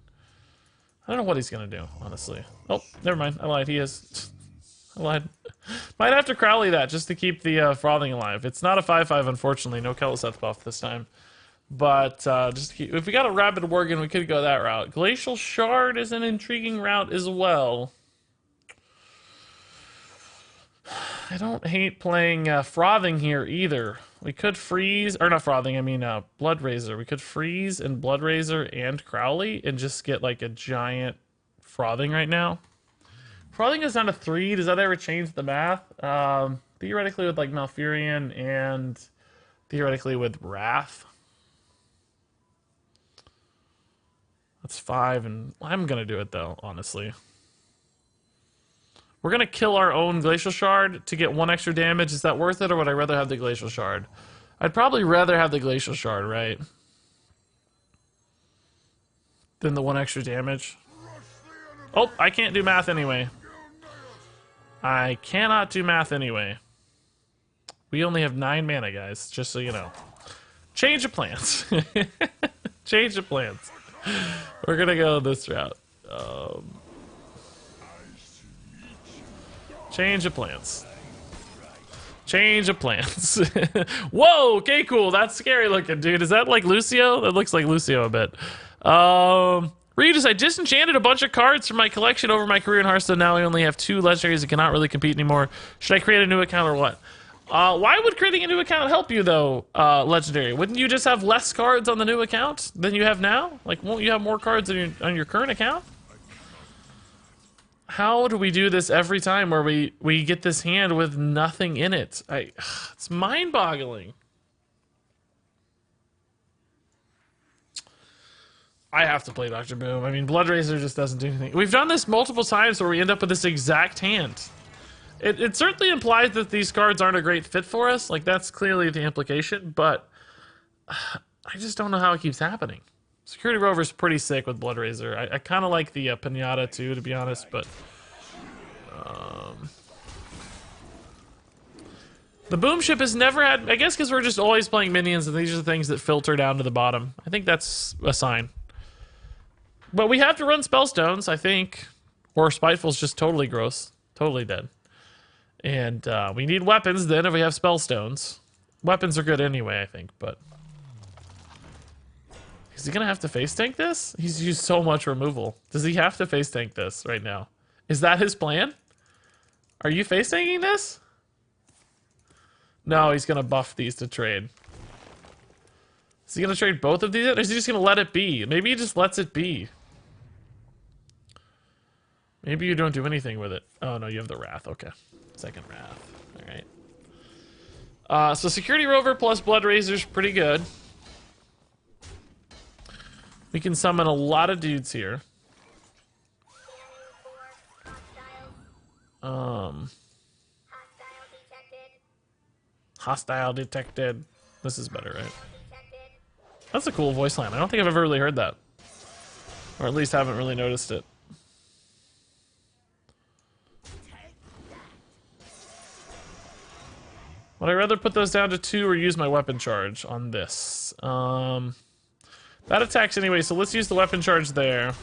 I don't know what he's going to do, honestly. Oh, never mind. I lied. He is... I lied. Might have to Crowley that just to keep the Frothing alive. It's not a 5/5, unfortunately. No Kel'Seth buff this time. But just keep, if we got a Rabid Worgen, we could go that route. Glacial Shard is an intriguing route as well. I don't hate playing Frothing here either. We could freeze, or not Frothing, I mean Blood Razor. We could freeze and Blood Razor and Crowley and just get like a giant Frothing right now. Frothing goes down to 3. Does that ever change the math? Theoretically with like Malfurion and theoretically with Wrath. That's 5, and I'm gonna do it though, honestly. We're gonna kill our own Glacial Shard to get 1 extra damage. Is that worth it, or would I rather have the Glacial Shard? I'd probably rather have the Glacial Shard, right? Than the 1 extra damage. Oh, I can't do math anyway. I cannot do math anyway. We only have 9 mana, guys, just so you know. Change of plans. Change of plans. We're gonna go this route. Change of plans. Change of plans. Whoa, okay, cool. That's scary looking, dude. Is that like Lucio? That looks like Lucio a bit. Regis, I disenchanted a bunch of cards from my collection over my career in Hearthstone. Now I only have 2 legendaries that cannot really compete anymore. Should I create a new account or what? Why would creating a new account help you, though, Legendary? Wouldn't you just have less cards on the new account than you have now? Like, won't you have more cards on your current account? How do we do this every time where we get this hand with nothing in it? It's mind-boggling. I have to play Dr. Boom. I mean, Blood Razor just doesn't do anything. We've done this multiple times where we end up with this exact hand. It certainly implies that these cards aren't a great fit for us. Like, that's clearly the implication, but I just don't know how it keeps happening. Security Rover's pretty sick with Blood Razor. I kind of like the Pinata too, to be honest, but the Boomship has never had, I guess because we're just always playing minions and these are the things that filter down to the bottom. I think that's a sign. But we have to run Spellstones, I think. Or Spiteful's just totally gross. Totally dead. And we need weapons then if we have Spellstones. Weapons are good anyway, I think, but... Is he gonna have to face tank this? He's used so much removal. Does he have to face tank this right now? Is that his plan? Are you face tanking this? No, he's gonna buff these to trade. Is he gonna trade both of these? Or is he just gonna let it be? Maybe he just lets it be. Maybe you don't do anything with it. Oh no, you have the Wrath. Okay. Second Wrath. Alright. So Security Rover plus Blood Razor's pretty good. We can summon a lot of dudes here. Hostile detected. This is better, right? That's a cool voice line. I don't think I've ever really heard that. Or at least haven't really noticed it. Would I rather put those down to 2 or use my weapon charge on this? That attacks anyway, so let's use the weapon charge there.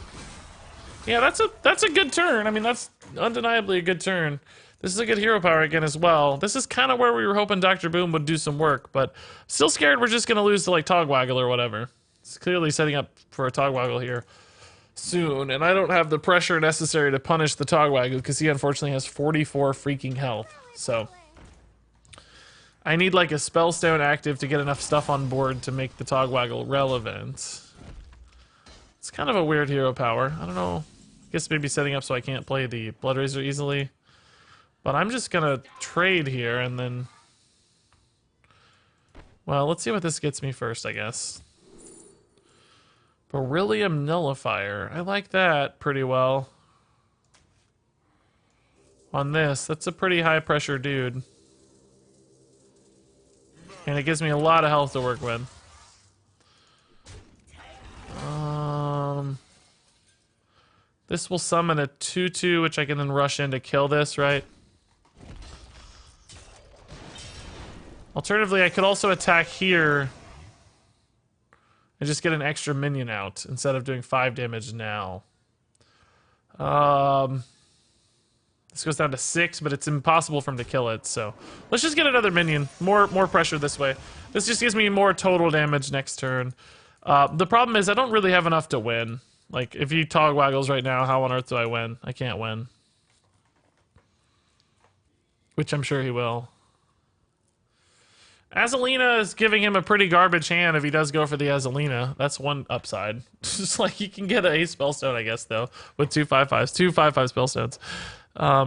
Yeah, that's a good turn. I mean, that's undeniably a good turn. This is a good hero power again as well. This is kind of where we were hoping Dr. Boom would do some work, but still scared we're just going to lose to like Togwaggle or whatever. It's clearly setting up for a Togwaggle here soon, and I don't have the pressure necessary to punish the Togwaggle because he unfortunately has 44 freaking health. So I need like a Spellstone active to get enough stuff on board to make the Togwaggle relevant. It's kind of a weird hero power. I don't know. I guess maybe setting up so I can't play the Blood Razor easily. But I'm just gonna trade here and then... Well, let's see what this gets me first, I guess. Beryllium Nullifier. I like that pretty well. On this, that's a pretty high pressure dude. And it gives me a lot of health to work with. This will summon a 2/2, which I can then rush in to kill this, right? Alternatively, I could also attack here and just get an extra minion out instead of doing 5 damage now. This goes down to 6, but it's impossible for him to kill it, so let's just get another minion. More pressure this way. This just gives me more total damage next turn. The problem is I don't really have enough to win. Like, if he Togwaggles right now, how on earth do I win? I can't win. Which I'm sure he will. Azalina is giving him a pretty garbage hand if he does go for the Azalina. That's one upside. Just like he can get a Spellstone, I guess, though, with 2 5/5s. 2 5/5 Spellstones.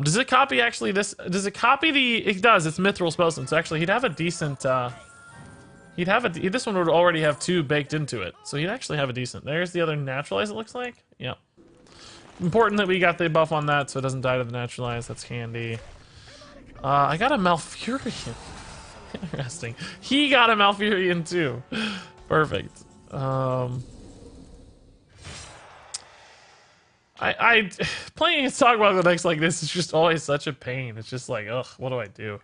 Does it copy actually this? Does it copy the... It does. It's Mithril Spellstone. So actually, he'd have a decent... This one would already have 2 baked into it. So he'd actually have a decent... There's the other Naturalize, it looks like. Yep. Important that we got the buff on that so it doesn't die to the Naturalize. That's handy. I got a Malfurion. Interesting. He got a Malfurion too. Perfect. I playing a Togwaggle decks like this is just always such a pain. It's just like, ugh, what do I do?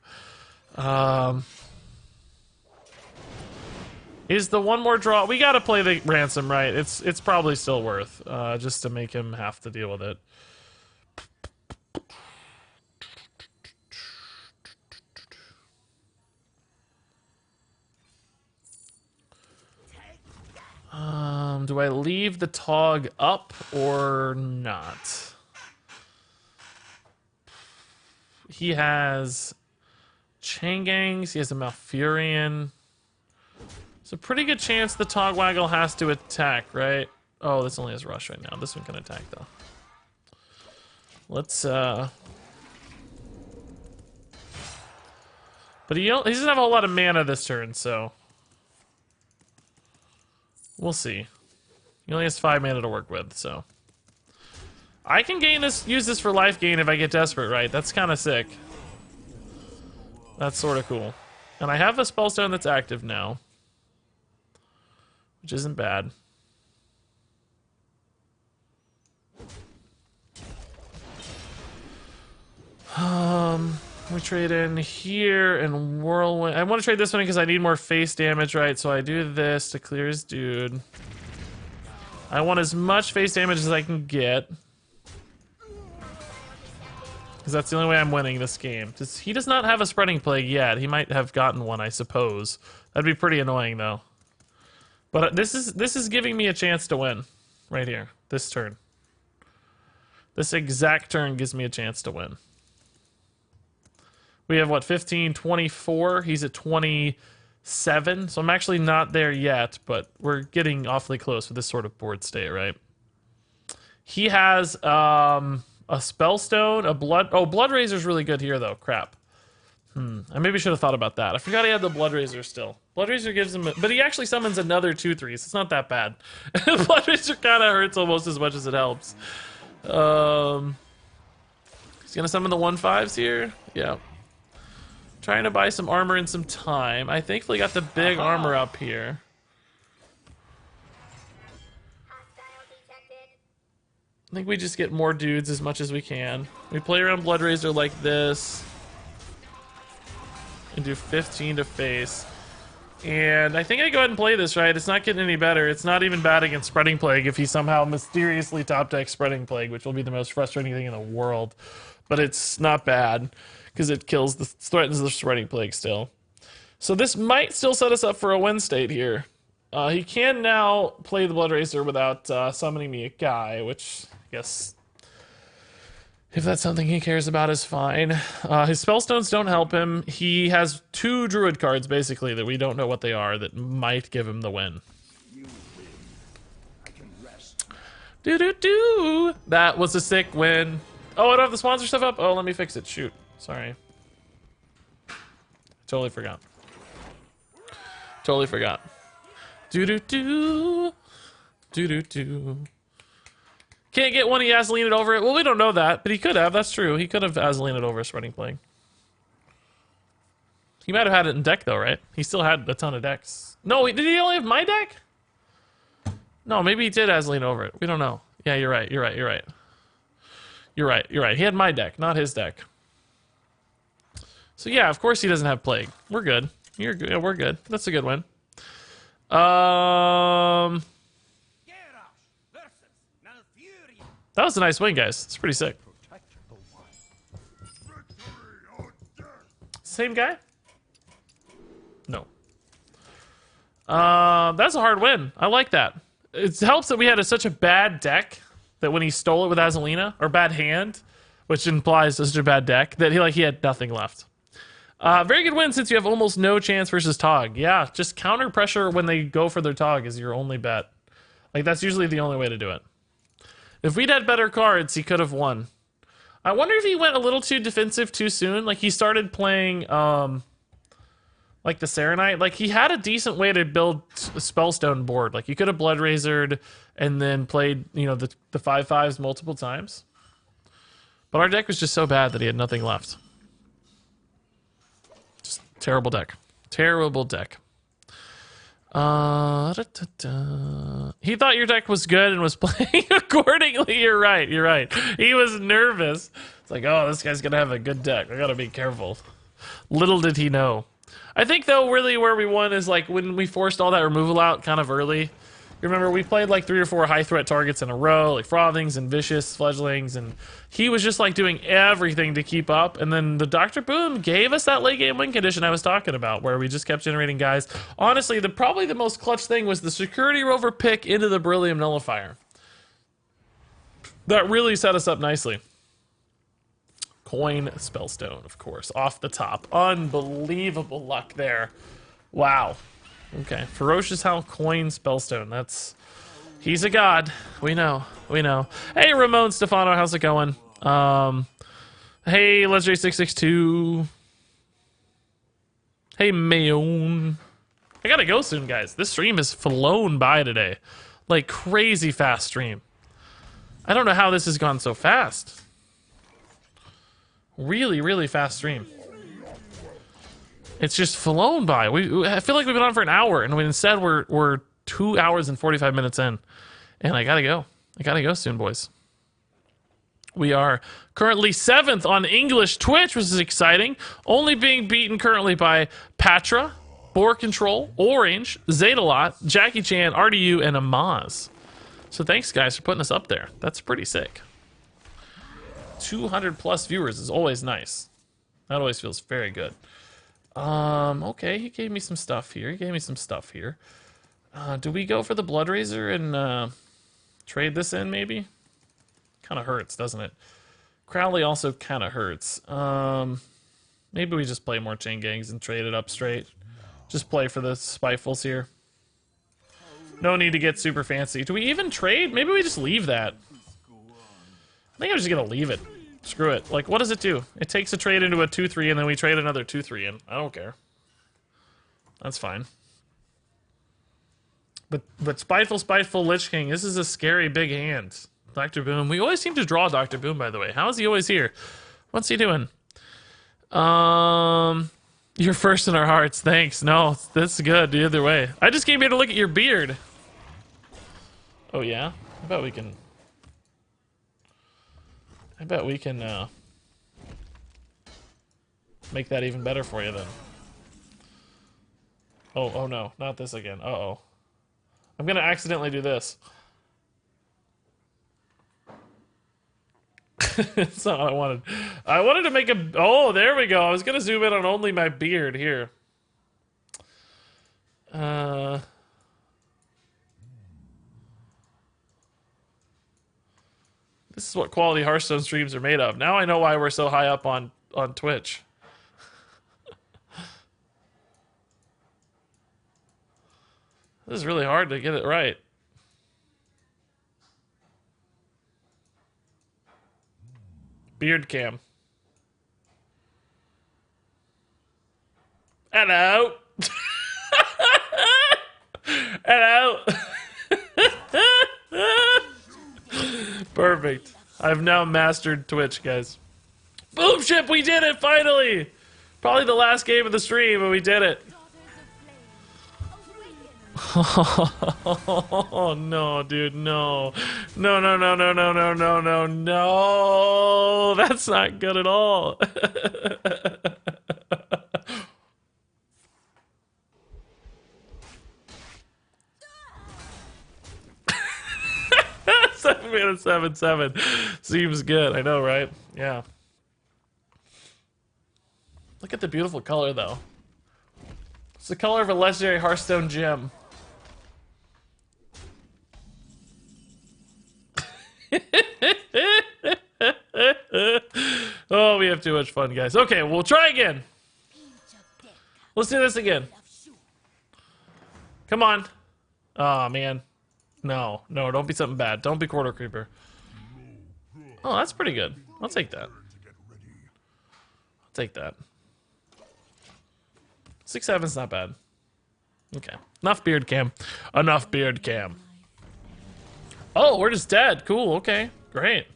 Is the one more draw? We gotta play the Ransom, right? It's probably still worth, just to make him have to deal with it. Do I leave the Tog up or not? He has Changangs, he has a Malfurion. It's a pretty good chance the Togwaggle has to attack, right? Oh, this only has Rush right now. This one can attack, though. Let's, But he doesn't have a whole lot of mana this turn, so... We'll see. He only has 5 mana to work with, so... I can use this for life gain if I get desperate, right? That's kind of sick. That's sort of cool. And I have a Spellstone that's active now. Which isn't bad. me trade in here and Whirlwind. I want to trade this one because I need more face damage, right? So I do this to clear his dude. I want as much face damage as I can get. Because that's the only way I'm winning this game. He does not have a Spreading Plague yet. He might have gotten one, I suppose. That'd be pretty annoying, though. But this is giving me a chance to win. Right here. This turn. This exact turn gives me a chance to win. We have, what, 15, 24? He's at 27. So I'm actually not there yet, but we're getting awfully close with this sort of board state, right? He has a Spellstone, a Blood... Oh, Blood Razor's really good here, though. Crap. I maybe should have thought about that. I forgot he had the Blood Razor still. Blood Razor gives him... But he actually summons another 2/3s. It's not that bad. Blood Razor kind of hurts almost as much as it helps. He's going to summon the 1/5s here. Yeah. Trying to buy some armor and some time. I thankfully got the big armor up here. I think we just get more dudes as much as we can. We play around Blood Razor like this. And do 15 to face. And I think I go ahead and play this, right? It's not getting any better. It's not even bad against Spreading Plague if he somehow mysteriously top decks Spreading Plague, which will be the most frustrating thing in the world. But it's not bad, because it threatens the Spreading Plague still. So this might still set us up for a win state here. He can now play the Blood Razor without summoning me a guy, which I guess... if that's something he cares about, is fine. His Spellstones don't help him. He has 2 Druid cards, basically, that we don't know what they are, that might give him the win. Do-do-do! That was a sick win. Oh, I don't have the sponsor stuff up? Oh, let me fix it. Shoot. Sorry. Totally forgot. Totally forgot. Do-do-do. Do-do-do. Can't get one, he Azalina'd over it. Well, we don't know that, but he could have. That's true. He could have Azalina'd over a Spreading Plague. He might have had it in deck, though, right? He still had a ton of decks. No, did he only have my deck? No, maybe he did Azaleen over it. We don't know. Yeah, you're right. You're right. You're right. You're right. You're right. He had my deck, not his deck. So, yeah, of course he doesn't have Plague. We're good. You're good. Yeah, we're good. That's a good win. That was a nice win, guys. It's pretty sick. Same guy? No. That's a hard win. I like that. It helps that we had such a bad deck that when he stole it with Azalina, or bad hand, which implies such a bad deck, that he had nothing left. Very good win since you have almost no chance versus Tog. Yeah, just counter pressure when they go for their Tog is your only bet. Like, that's usually the only way to do it. If we'd had better cards, he could have won. I wonder if he went a little too defensive too soon. Like, he started playing, like, the Serenite. Like, he had a decent way to build a Spellstone board. Like, you could have Blood Razored and then played, you know, the 5/5s multiple times. But our deck was just so bad that he had nothing left. Just terrible deck. Terrible deck. He thought your deck was good and was playing accordingly. You're right. You're right. He was nervous. It's like, oh, this guy's gonna have a good deck. I gotta be careful. Little did he know. I think, though, really where we won is like when we forced all that removal out kind of early. You remember we played like 3 or 4 high threat targets in a row, like Frothings and Vicious Fledglings, and he was just like doing everything to keep up. And then the Dr. Boom gave us that late game win condition I was talking about, where we just kept generating guys. Honestly, probably the most clutch thing was the Security Rover pick into the Beryllium Nullifier. That really set us up nicely. Coin Spellstone, of course, off the top. Unbelievable luck there. Wow. Okay, Ferocious Howl, Coin, Spellstone. He's a god. We know. We know. Hey, Ramon Stefano, how's it going? Hey, Legendary662. Hey, Mayon. I gotta go soon, guys. This stream has flown by today. Like, crazy fast stream. I don't know how this has gone so fast. Really, really fast stream. It's just flown by. I feel like we've been on for an hour, and instead we're 2 hours and 45 minutes in. And I gotta go. I gotta go soon, boys. We are currently 7th on English Twitch, which is exciting. Only being beaten currently by Patra, Boar Control, Orange, Zetalot, Jackie Chan, RDU, and Amaz. So thanks, guys, for putting us up there. That's pretty sick. 200 plus viewers is always nice. That always feels very good. Okay, he gave me some stuff here. Do we go for the Blood Razor and trade this in, maybe? Kind of hurts, doesn't it? Crowley also kind of hurts. Maybe we just play more Chain Gangs and trade it up straight. Just play for the Spitefuls here. No need to get super fancy. Do we even trade? Maybe we just leave that. I think I'm just gonna leave it. Screw it. Like, what does it do? It takes a trade into a 2-3 and then we trade another 2-3 in. I don't care. That's fine. But Spiteful Lich King, this is a scary big hand. Dr. Boom. We always seem to draw Dr. Boom, by the way. How is he always here? What's he doing? You're first in our hearts. Thanks. No, that's good either way. I just came here to look at your beard. Oh, yeah? I bet we can make that even better for you then. Oh no, not this again. Uh-oh. I'm gonna accidentally do this. That's not what I wanted. I wanted to make a... Oh, there we go. I was gonna zoom in on only my beard here. This is what quality Hearthstone streams are made of. Now I know why we're so high up on Twitch. This is really hard to get it right. Beard cam. Hello. Hello. Perfect. I've now mastered Twitch, guys. Boomship, we did it finally. Probably the last game of the stream, but we did it. Oh no, dude, no. No. That's not good at all. 7-7 seems good. I know, right? Yeah. Look at the beautiful color, though. It's the color of a legendary Hearthstone gem. Oh, we have too much fun, guys. Okay, we'll try again. Let's do this again. Come on. Oh, man. No, don't be something bad. Don't be Quarter Creeper. Oh, that's pretty good. I'll take that. 6-7's not bad. Okay. Enough beard cam. Oh, we're just dead. Cool, okay. Great.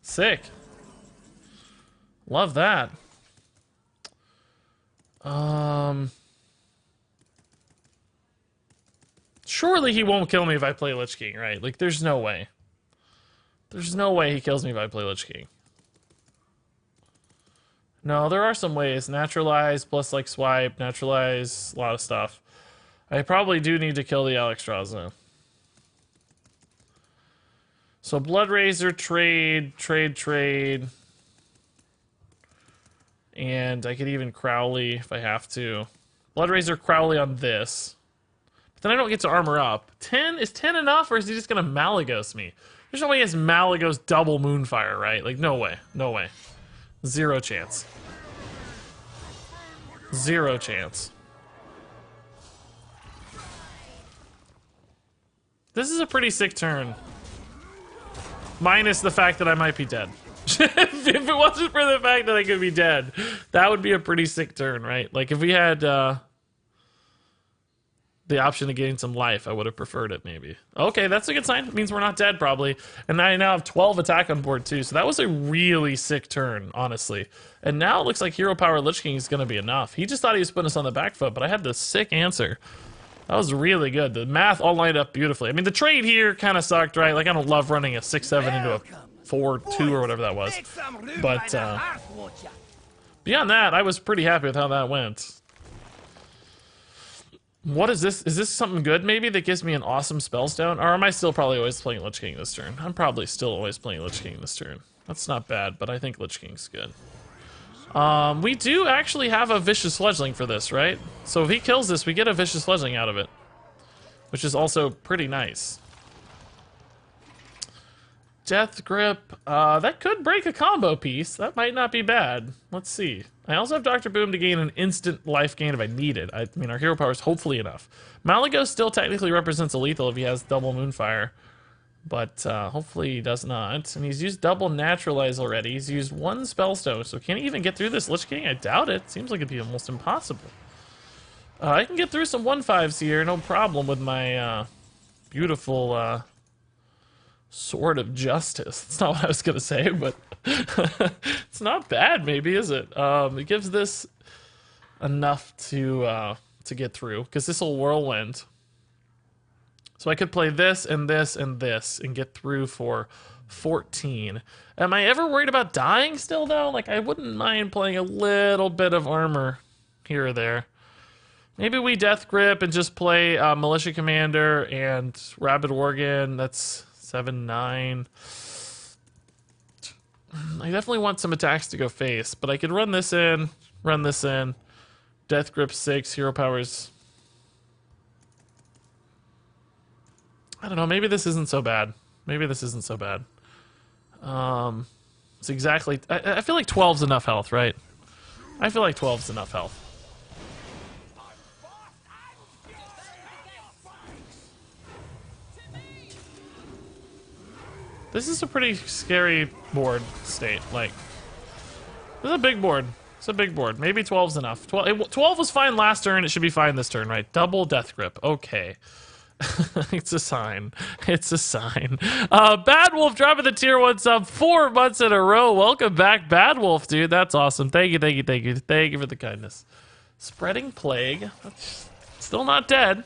Sick. Love that. Surely he won't kill me if I play Lich King, right? Like, there's no way. There's no way he kills me if I play Lich King. No, there are some ways. Naturalize plus, like, swipe. Naturalize. A lot of stuff. I probably do need to kill the Alexstrasza. So, Blood Razor, trade. And I could even Crowley if I have to. Blood Razor, Crowley on this. But then I don't get to armor up. 10? Is 10 enough, or is he just gonna Malagos me? There's no way he has Malagos double Moonfire, right? Like, no way. No way. Zero chance. Zero chance. This is a pretty sick turn. Minus the fact that I might be dead. If it wasn't for the fact that I could be dead, that would be a pretty sick turn, right? Like, if we had the option of getting some life, I would have preferred it, maybe. Okay, that's a good sign. It means we're not dead, probably. And I now have 12 attack on board, too. So that was a really sick turn, honestly. And now it looks like Hero Power Lich King is going to be enough. He just thought he was putting us on the back foot, but I had the sick answer. That was really good. The math all lined up beautifully. I mean, the trade here kind of sucked, right? Like, I don't love running a 6-7 into a 4-2 or whatever that was. But beyond that, I was pretty happy with how that went. What is this? Is this something good maybe that gives me an awesome Spellstone? Or am I still probably always playing Lich King this turn? I'm probably still always playing Lich King this turn. That's not bad, but I think Lich King's good. We do actually have a Vicious Fledgling for this, right? So if he kills this, we get a Vicious Fledgling out of it, which is also pretty nice. Death Grip, that could break a combo piece. That might not be bad. Let's see. I also have Dr. Boom to gain an instant life gain if I need it. I mean, our hero power is hopefully enough. Malygos still technically represents a lethal if he has double Moonfire, but hopefully he does not. And he's used double Naturalize already. He's used one Spellstone, so can he even get through this Lich King? I doubt it. Seems like it'd be almost impossible. I can get through some 1/5s here, no problem with my beautiful Sword of Justice. That's not what I was gonna say, but it's not bad, maybe, is it? It gives this enough to get through, because this will Whirlwind. So I could play this and this and this and get through for 14. Am I ever worried about dying still, though? Like, I wouldn't mind playing a little bit of armor here or there. Maybe we Death Grip and just play Militia Commander and Rabid Worgen. That's 7-9. I definitely want some attacks to go face, but I could run this in, Death Grip 6, Hero Powers. I don't know, maybe this isn't so bad. It's exactly, I feel like 12's enough health, right? I feel like 12's enough health. This is a pretty scary board state. Like, this is a big board. It's a big board. Maybe 12's enough. 12 was fine last turn. It should be fine this turn, right? Double Death Grip. Okay. It's a sign. It's a sign. Bad Wolf dropping the tier 1 sub 4 months in a row. Welcome back, Bad Wolf, dude. That's awesome. Thank you for the kindness. Spreading Plague. Still not dead.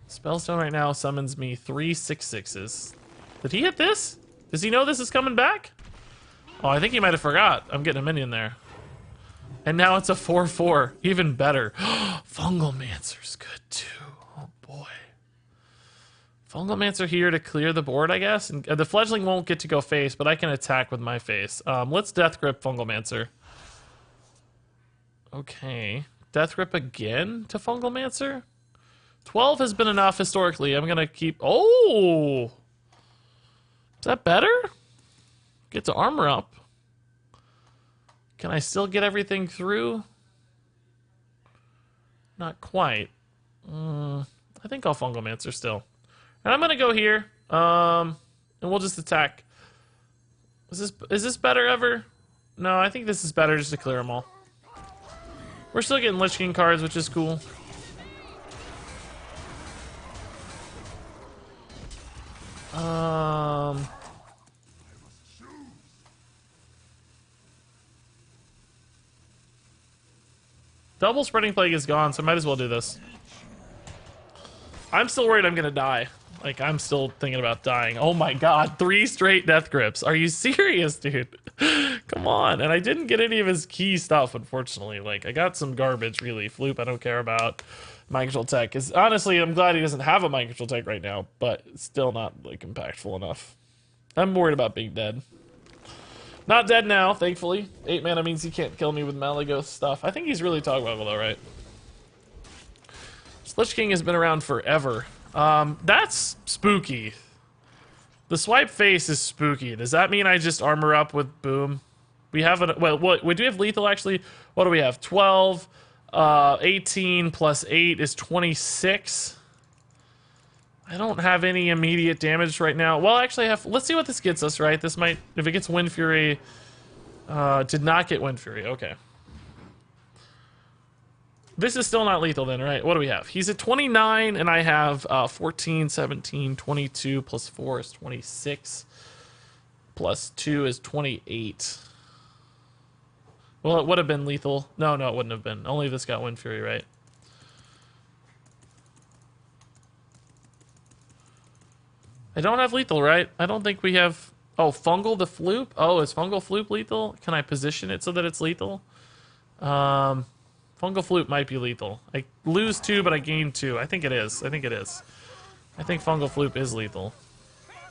Spellstone right now summons me 3 6/6s. Did he hit this? Does he know this is coming back? Oh, I think he might have forgot. I'm getting a minion there. And now it's a 4/4. Even better. Fungal Mancer's good too. Oh boy. Fungal Mancer here to clear the board, I guess. And the Fledgling won't get to go face, but I can attack with my face. Let's Death Grip Fungal Mancer. Okay. Death Grip again to Fungal Mancer? 12 has been enough historically. I'm gonna keep... Oh! Is that better? Get to armor up. Can I still get everything through? Not quite. I think I'll Fungal Mancer still. And I'm gonna go here. And we'll just attack. Is this better ever? No, I think this is better just to clear them all. We're still getting Lich King cards, which is cool. Double Spreading Plague is gone, so I might as well do this. I'm still worried I'm gonna die. Like, I'm still thinking about dying. Oh my god, 3 straight Death Grips. Are you serious, dude? Come on. And I didn't get any of his key stuff, unfortunately. Like, I got some garbage, really. Floop, I don't care about. Mind Control Tech is, honestly, I'm glad he doesn't have a Mind Control Tech right now, but it's still not, like, impactful enough. I'm worried about being dead. Not dead now, thankfully. 8 mana means he can't kill me with Malygos stuff. I think he's really Togwaggle though, right? Lich King has been around forever. That's spooky. The swipe face is spooky. Does that mean I just armor up with Boom? We have an, well, what, do we have lethal actually? What do we have? 12, 18 plus 8 is 26. I don't have any immediate damage right now. Well, actually, I have. Let's see what this gets us, right? This might, if it gets Wind Fury, did not get Wind Fury. Okay. This is still not lethal then, right? What do we have? He's at 29, and I have 14, 17, 22, plus 4 is 26, plus 2 is 28. Well, it would have been lethal. No, it wouldn't have been. Only if this got Wind Fury, right? I don't have lethal, right? I don't think we have... Oh, fungal the floop? Oh, is fungal floop lethal? Can I position it so that it's lethal? Fungal floop might be lethal. I lose 2, but I gain 2. I think it is. I think it is. I think fungal floop is lethal.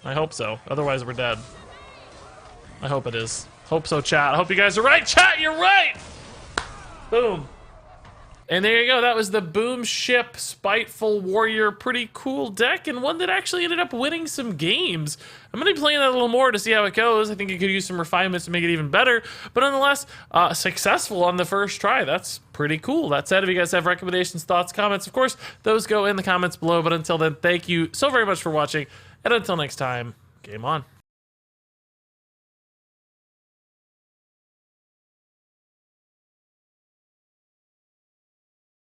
I hope so. Otherwise, we're dead. I hope it is. Hope so, chat. I hope you guys are right. Chat, you're right! Boom. And there you go. That was the Boomship Spiteful Warrior. Pretty cool deck, and one that actually ended up winning some games. I'm going to be playing that a little more to see how it goes. I think it could use some refinements to make it even better. But nonetheless, successful on the first try. That's pretty cool. That said, if you guys have recommendations, thoughts, comments, of course, those go in the comments below. But until then, thank you so very much for watching. And until next time, game on.